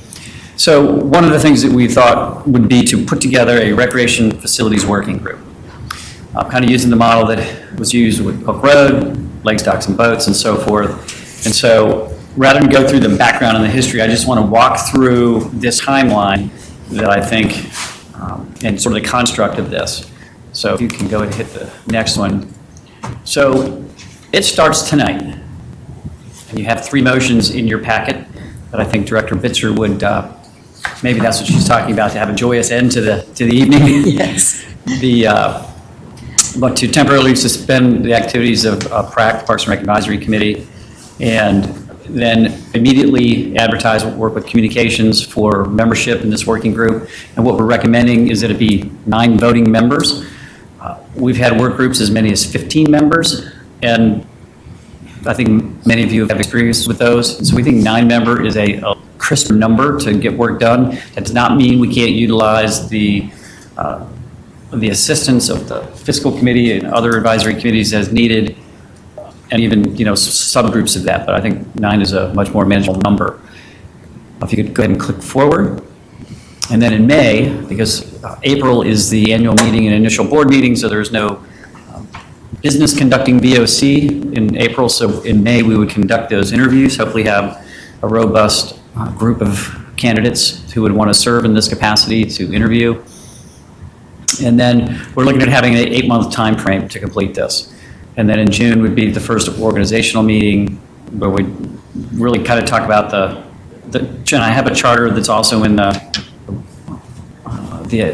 So one of the things that we thought would be to put together a recreation facilities working group. Kind of using the model that was used with Hook Road, lakes, docks, and boats, and so forth. And so rather than go through the background and the history, I just want to walk through this timeline that I think, and sort of the construct of this. So if you can go ahead and hit the next one. So it starts tonight. And you have 3 motions in your packet that I think Director Bitzer would, maybe that's what she's talking about, to have a joyous end to the evening.
Yes.
But to temporarily suspend the activities of PRAC, Parks and Rec Advisory Committee, and then immediately advertise, work with communications for membership in this working group. And what we're recommending is that it be 9 voting members. We've had work groups as many as 15 members, and I think many of you have experience with those. So we think 9-member is a crisp number to get work done. That does not mean we can't utilize the assistance of the fiscal committee and other advisory committees as needed, and even, subgroups of that, but I think 9 is a much more manageable number. If you could go ahead and click forward. And then in May, because April is the annual meeting and initial board meeting, so there's no business conducting VOC in April, so in May we would conduct those interviews, hopefully have a robust group of candidates who would want to serve in this capacity to interview. And then we're looking at having an 8-month time frame to complete this. And then in June would be the first organizational meeting where we really kind of talk about and I have a charter that's also in the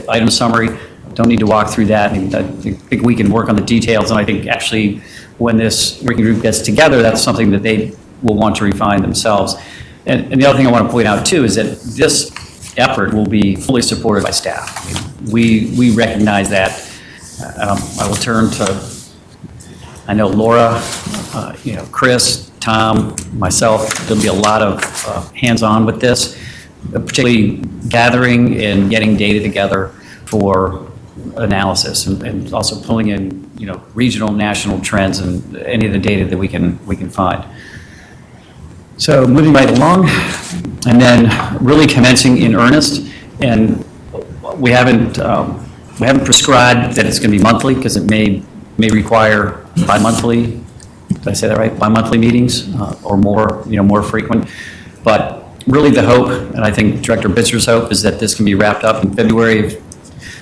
item summary. Don't need to walk through that. I think we can work on the details, and I think actually when this working group gets together, that's something that they will want to refine themselves. And the other thing I want to point out too is that this effort will be fully supported by staff. We recognize that. I will turn to, I know Laura, Chris, Tom, myself, there'll be a lot of hands-on with this, particularly gathering and getting data together for analysis and also pulling in, regional, national trends and any of the data that we can find. So moving right along, and then really commencing in earnest. And we haven't prescribed that it's going to be monthly because it may require bi-monthly. Did I say that right? Bi-monthly meetings or more, more frequent. But really the hope, and I think Director Bitzer's hope, is that this can be wrapped up in February of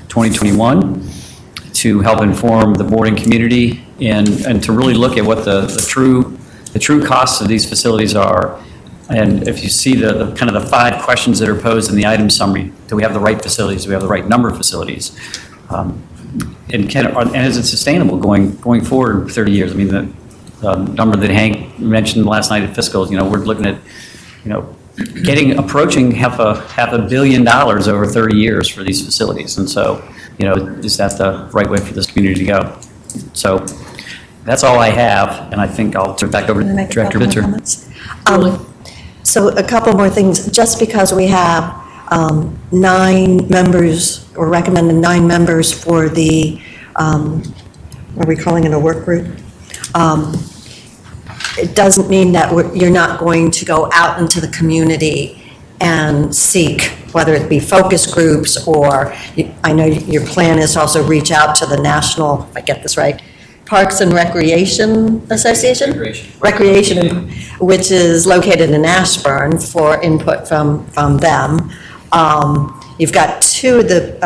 2021 to help inform the boarding community and to really look at what the true costs of these facilities are. And if you see the kind of the 5 questions that are posed in the item summary, do we have the right facilities? Do we have the right number of facilities? And is it sustainable going forward 30 years? I mean, the number that Hank mentioned last night at fiscal, we're looking at, approaching half a $1 billion over 30 years for these facilities. And so, is that the right way for this community to go? So that's all I have, and I think I'll turn it back over to Director Bitzer.
So a couple more things. Just because we have 9 members, or recommended 9 members for the, are we calling it a work group? It doesn't mean that you're not going to go out into the community and seek, whether it be focus groups or, I know your plan is to also reach out to the national, if I get this right, Parks and Recreation Association?
Recreation.
Recreation, which is located in Ashburn, for input from them. You've got two of the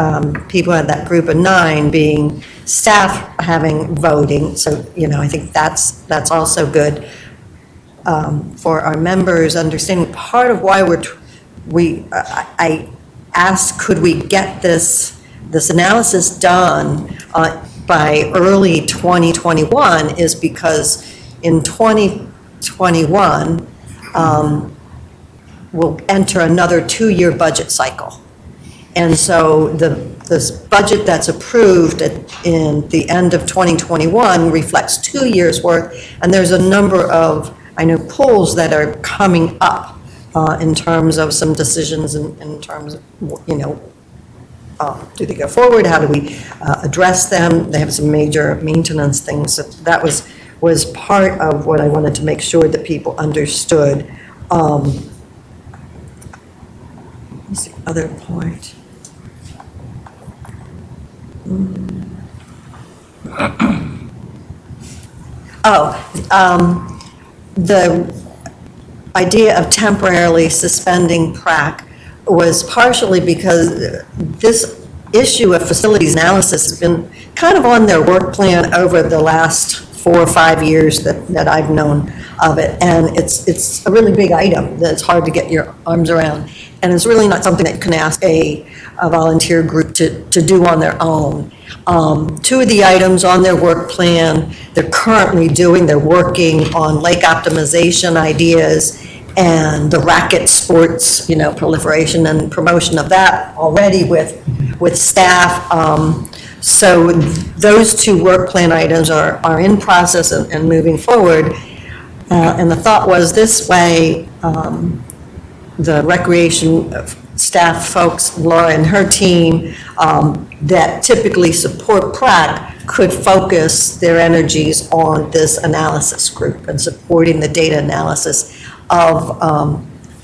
people in that group of 9 being staff having voting, so, I think that's also good for our members understanding. Part of why I asked, could we get this analysis done by early 2021, is because in 2021, we'll enter another 2-year budget cycle. And so this budget that's approved in the end of 2021 reflects 2 years' worth, and there's a number of, I know, pools that are coming up in terms of some decisions in terms of, do they go forward? How do we address them? They have some major maintenance things. So that was part of what I wanted to make sure that people understood. What's the other point? The idea of temporarily suspending PrAC was partially because this issue of facilities analysis has been kind of on their work plan over the last 4 or 5 years that I've known of it. And it's a really big item that's hard to get your arms around. And it's really not something that you can ask a volunteer group to do on their own. 2 of the items on their work plan, they're currently doing, they're working on lake optimization ideas and the racket sports, proliferation and promotion of that already with staff. So those 2 work plan items are in process and moving forward. And the thought was this way, the recreation staff folks, Laura and her team, that typically support PrAC could focus their energies on this analysis group and supporting the data analysis of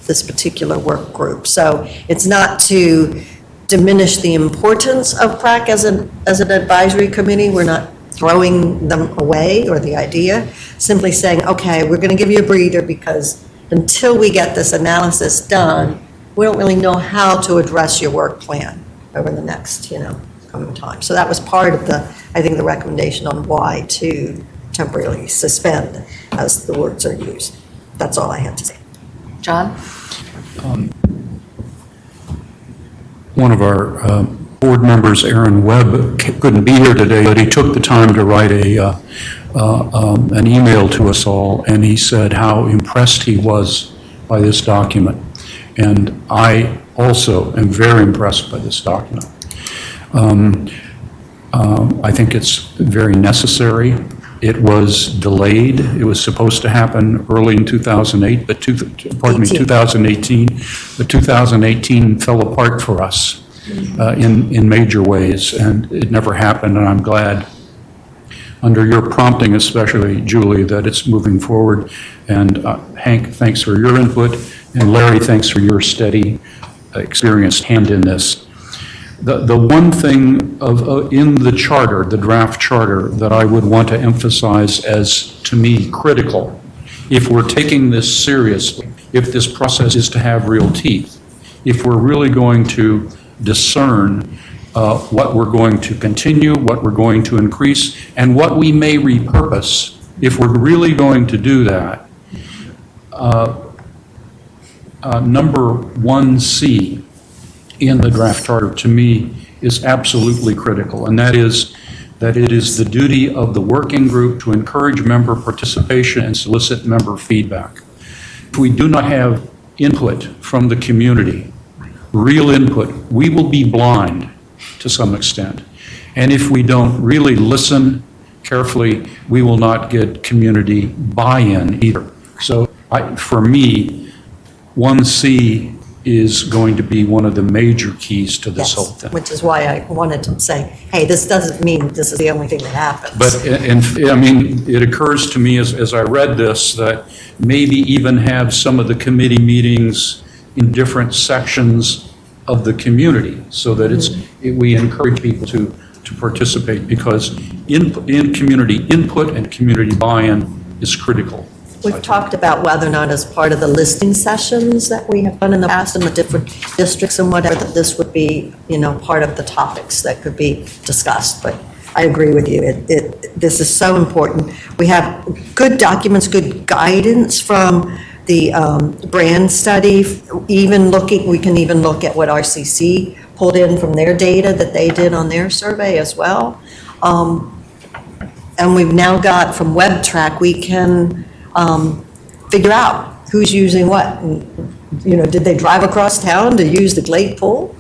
this particular work group. So it's not to diminish the importance of PrAC as an advisory committee. We're not throwing them away or the idea, simply saying, okay, we're going to give you a breather because until we get this analysis done, we don't really know how to address your work plan over the next, coming time. So that was part of the recommendation on why to temporarily suspend, as the words are used. That's all I had to say.
John?
One of our board members, Aaron Webb, couldn't be here today, but he took the time to write an email to us all, and he said how impressed he was by this document. And I also am very impressed by this document. I think it's very necessary. It was delayed. It was supposed to happen early in 2008, but 2018. But 2018 fell apart for us in major ways, and it never happened. And I'm glad, under your prompting especially, Julie, that it's moving forward. And Hank, thanks for your input, and Larry, thanks for your steady, experienced hand in this. The one thing in the charter, the draft charter, that I would want to emphasize as, to me, critical, if we're taking this seriously, if this process is to have real teeth, if we're really going to discern what we're going to continue, what we're going to increase, and what we may repurpose, if we're really going to do that, number 1C in the draft charter, to me, is absolutely critical, and that is that it is the duty of the working group to encourage member participation and solicit member feedback. If we do not have input from the community, real input, we will be blind to some extent. And if we don't really listen carefully, we will not get community buy-in either. So for me, 1C is going to be one of the major keys to this whole thing.
Which is why I wanted to say, hey, this doesn't mean this is the only thing that happens.
But, I mean, it occurs to me as I read this that maybe even have some of the committee meetings in different sections of the community so that we encourage people to to participate, because in community input and community buy-in is critical.
We've talked about whether or not as part of the listening sessions that we have done in the past in the different districts and whatever, that this would be, part of the topics that could be discussed. But I agree with you. This is so important. We have good documents, good guidance from the brand study. We can even look at what RCC pulled in from their data that they did on their survey as well. And we've now got from WebTrack, we can figure out who's using what. And, did they drive across town to use the Glade pool,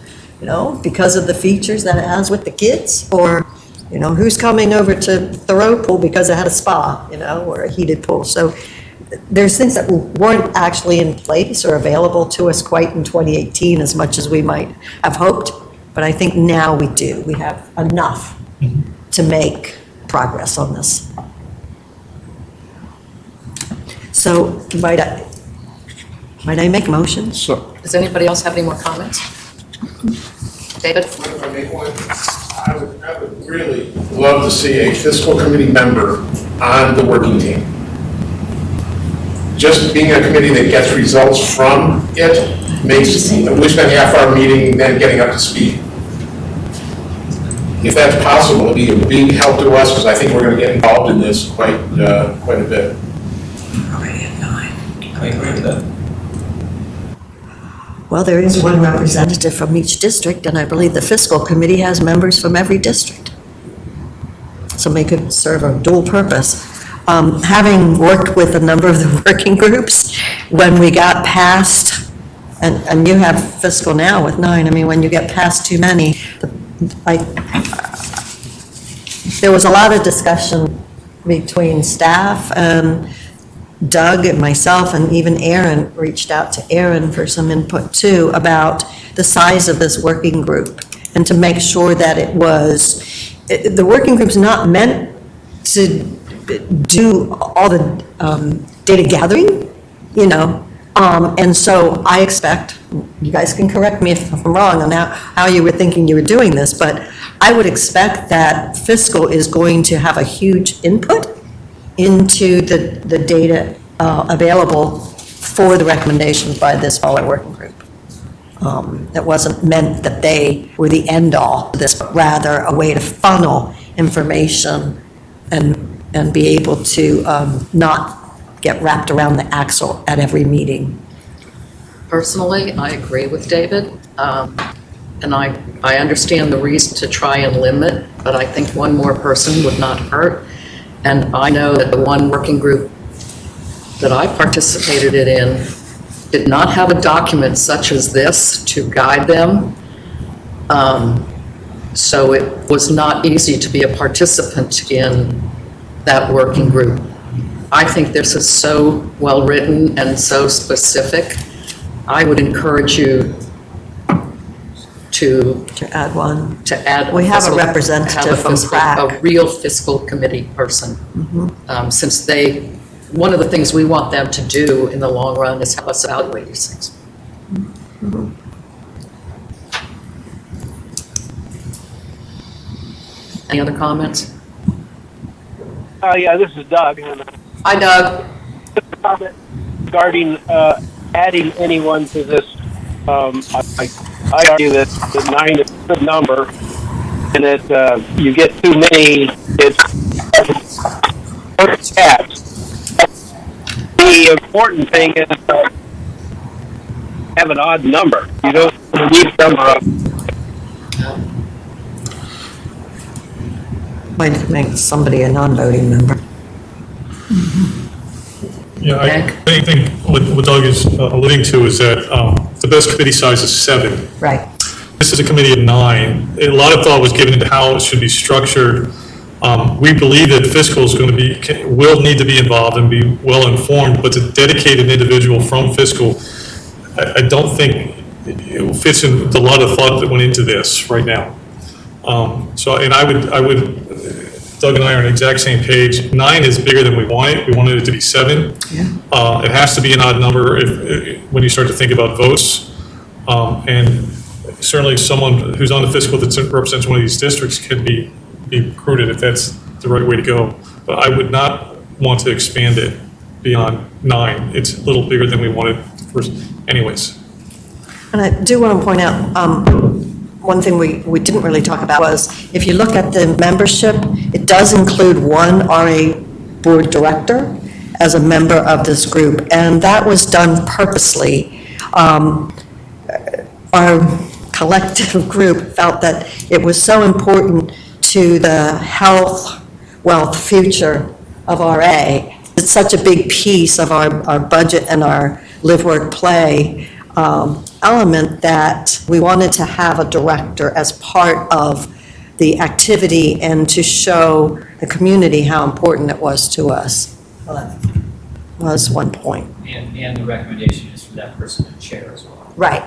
because of the features that it has with the kids? Or, who's coming over to Thoreau pool because it had a spa, or a heated pool? So there's things that weren't actually in place or available to us quite in 2018 as much as we might have hoped. But I think now we do. We have enough to make progress on this. So might I make motions?
Does anybody else have any more comments? David?
If I make one, I would really love to see a fiscal committee member on the working team. Just being a committee that gets results from it makes, we spend half our meeting then getting up to speed. If that's possible, it'd be a big help to us, because I think we're going to get involved in this quite a bit.
I agree with that.
Well, there is one representative from each district, and I believe the fiscal committee has members from every district. So they could serve a dual purpose. Having worked with a number of the working groups, when we got past, and you have fiscal now with 9, when you get past too many, there was a lot of discussion between staff and Doug and myself, and even Aaron reached out to Aaron for some input too about the size of this working group, and to make sure that the working group's not meant to do all the data gathering, and so I expect, you guys can correct me if I'm wrong on how you were thinking you were doing this, but I would expect that fiscal is going to have a huge input into the data available for the recommendations by this smaller working group. It wasn't meant that they were the end-all of this, but rather a way to funnel information and be able to not get wrapped around the axle at every meeting.
Personally, I agree with David, and I understand the reason to try and limit, but I think one more person would not hurt. And I know that the one working group that I participated in did not have a document such as this to guide them. So it was not easy to be a participant in that working group. I think this is so well-written and so specific. I would encourage you to
add one.
We
have a representative from PRAC.
A real fiscal committee person. Since one of the things we want them to do in the long run is help us evaluate these things. Any other comments?
Yeah, this is Doug.
Hi, Doug.
Comment regarding adding anyone to this. I argue that the 9 is a good number, and that you get too many, it's caps. The important thing is have an odd number. You don't need a number of.
Might make somebody a non-voting member.
Yeah, I think what Doug is alluding to is that the best committee size is 7.
Right.
This is a committee of 9. A lot of thought was given into how it should be structured. We believe that fiscal is going to will need to be involved and be well informed, but to dedicate an individual from fiscal, I don't think it fits in with a lot of thought that went into this right now. I would, Doug and I are on the exact same page. 9 is bigger than we wanted. We wanted it to be 7. It has to be an odd number when you start to think about votes. And certainly someone who's on the fiscal that represents one of these districts can be recruited if that's the right way to go. But I would not want to expand it beyond 9. It's a little bigger than we wanted first anyways.
And I do want to point out, one thing we didn't really talk about was, if you look at the membership, it does include one RA board director as a member of this group, and that was done purposely. Our collective group felt that it was so important to the health, wealth, future of RA. It's such a big piece of our budget and our live, work, play element that we wanted to have a director as part of the activity and to show the community how important it was to us. Was one point.
And the recommendation is for that person to chair as well.
Right.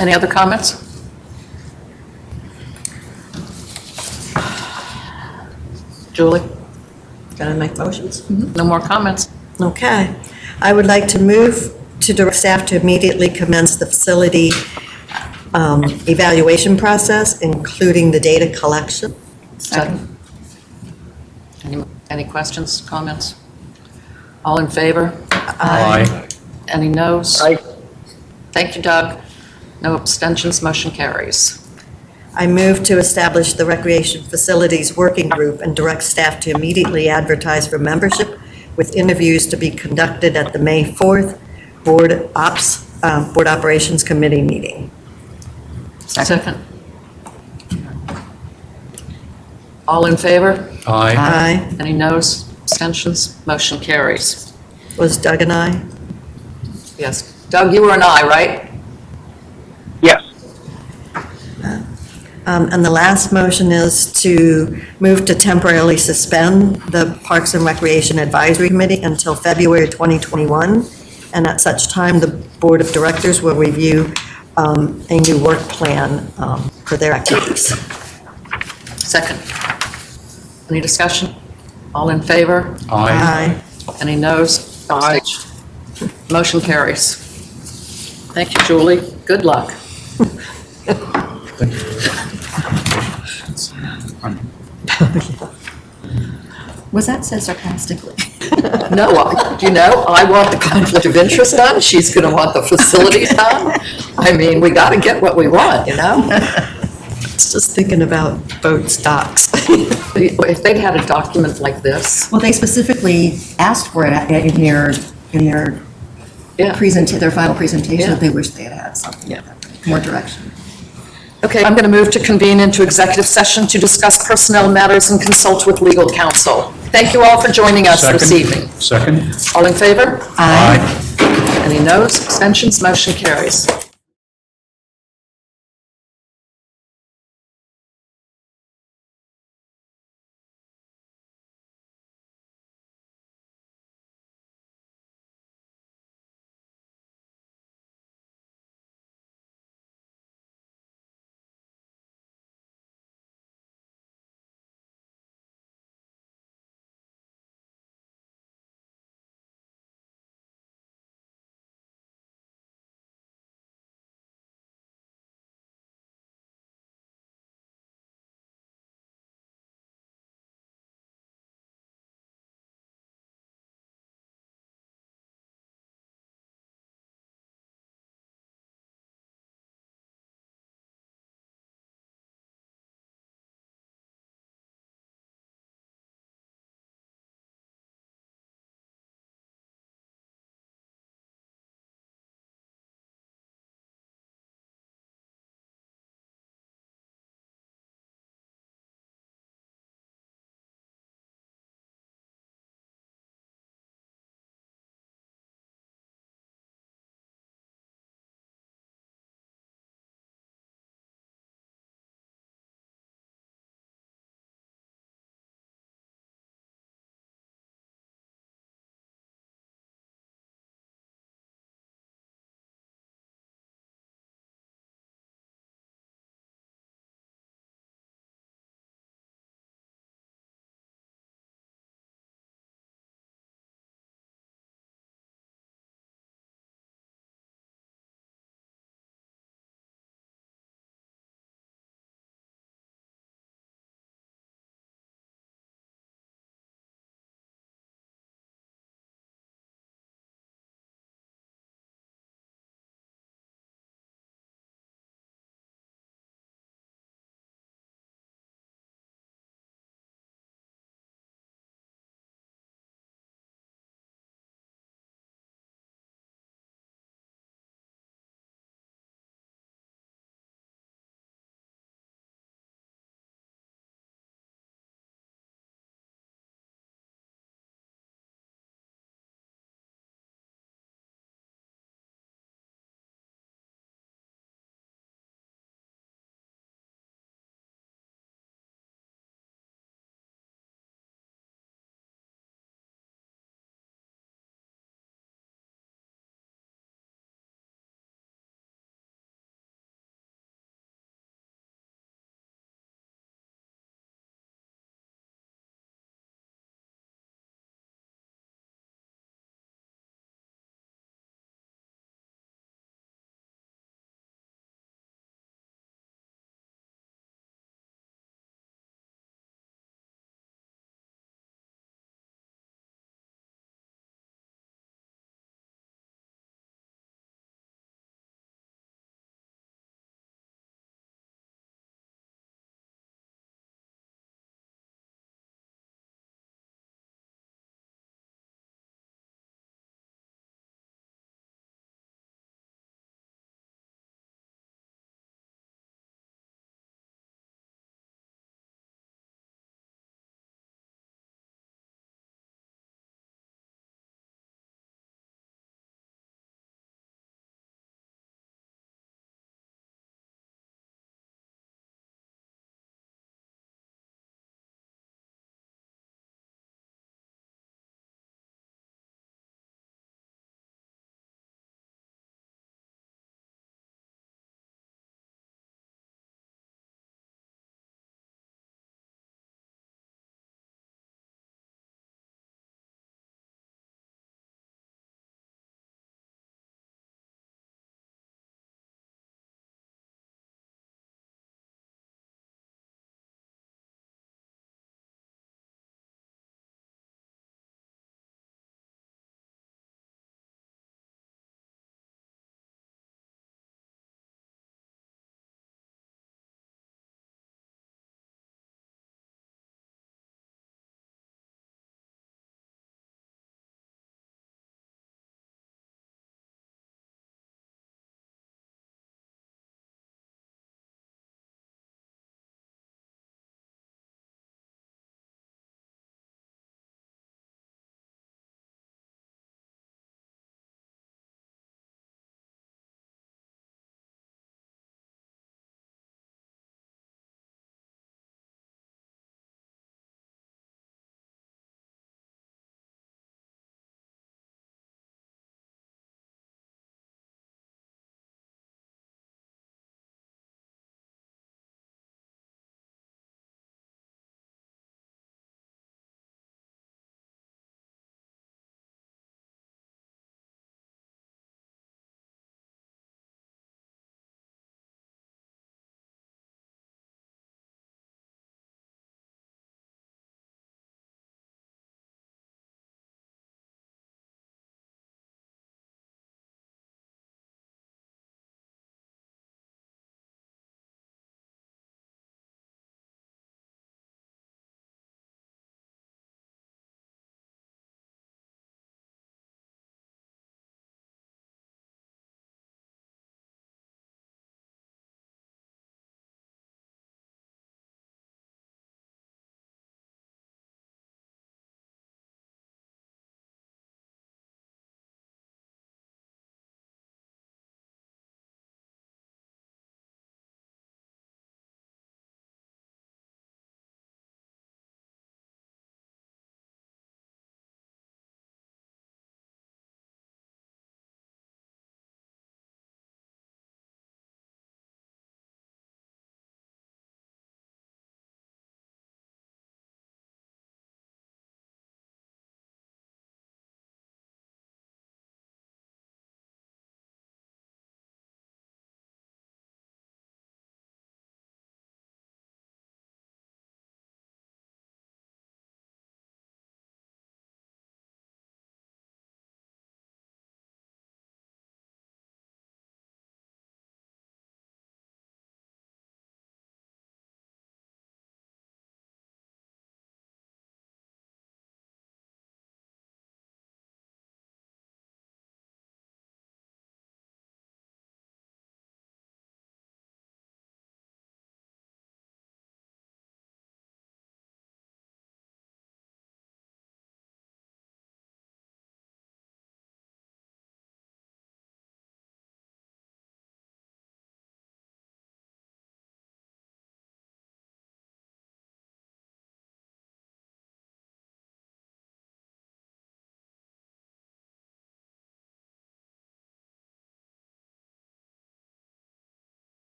Any other comments? Julie?
Gotta make motions.
No more comments?
Okay. I would like to move to direct staff to immediately commence the facility evaluation process, including the data collection.
Second. Any questions, comments? All in favor?
Aye.
Any noes?
Aye.
Thank you, Doug. No abstentions, motion carries.
I move to establish the Recreation Facilities Working Group and direct staff to immediately advertise for membership with interviews to be conducted at the May 4th Board Operations Committee meeting.
Second. All in favor?
Aye.
Aye.
Any noes, abstentions, motion carries.
Was Doug and I?
Yes. Doug, you were an aye, right?
Yes.
And the last motion is to move to temporarily suspend the Parks and Recreation Advisory Committee until February 2021. And at such time, the Board of Directors will review a new work plan for their activities.
Second. Any discussion? All in favor?
Aye.
Any noes?
Aye.
Motion carries. Thank you, Julie. Good luck.
Was that said sarcastically?
No, I want the conflict of interest done. She's going to want the facilities done. I mean, we got to get what we want,
It's just thinking about boat stocks.
If they'd had a document like this.
Well, they specifically asked for it in their their final presentation, that they wish they had had something, more direction.
Okay, I'm going to move to convene into executive session to discuss personnel matters and consult with legal counsel. Thank you all for joining us this evening.
Second.
All in favor?
Aye.
Any noes, abstentions, motion carries.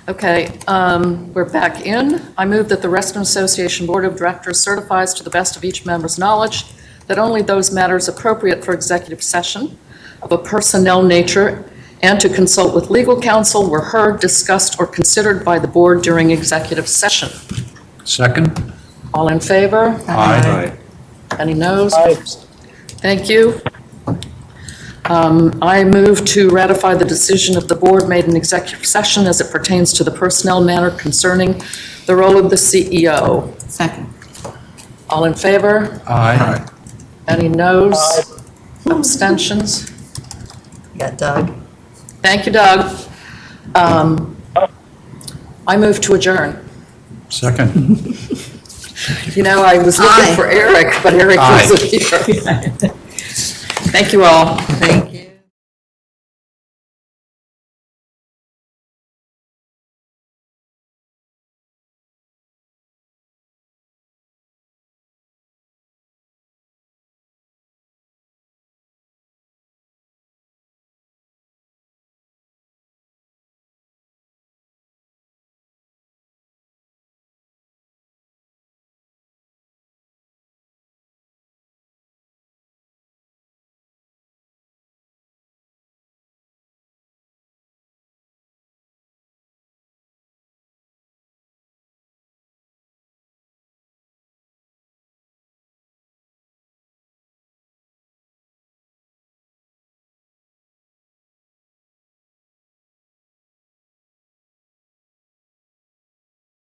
Okay, we're back in. I move that the Reston Association Board of Directors certifies to the best of each member's knowledge that only those matters appropriate for executive session of a personnel nature and to consult with legal counsel were heard, discussed, or considered by the board during executive session.
Second?
All in favor?
Aye.
Any noes? Thank you. I move to ratify the decision of the board made in executive session as it pertains to the personnel matter concerning the role of the CEO.
Second.
All in favor?
Aye.
Any noes? Abstentions?
You got Doug?
Thank you, Doug. I move to adjourn.
Second?
You know, I was looking
Aye.
for Eric, but Eric wasn't here. Thank you all.
Thank you.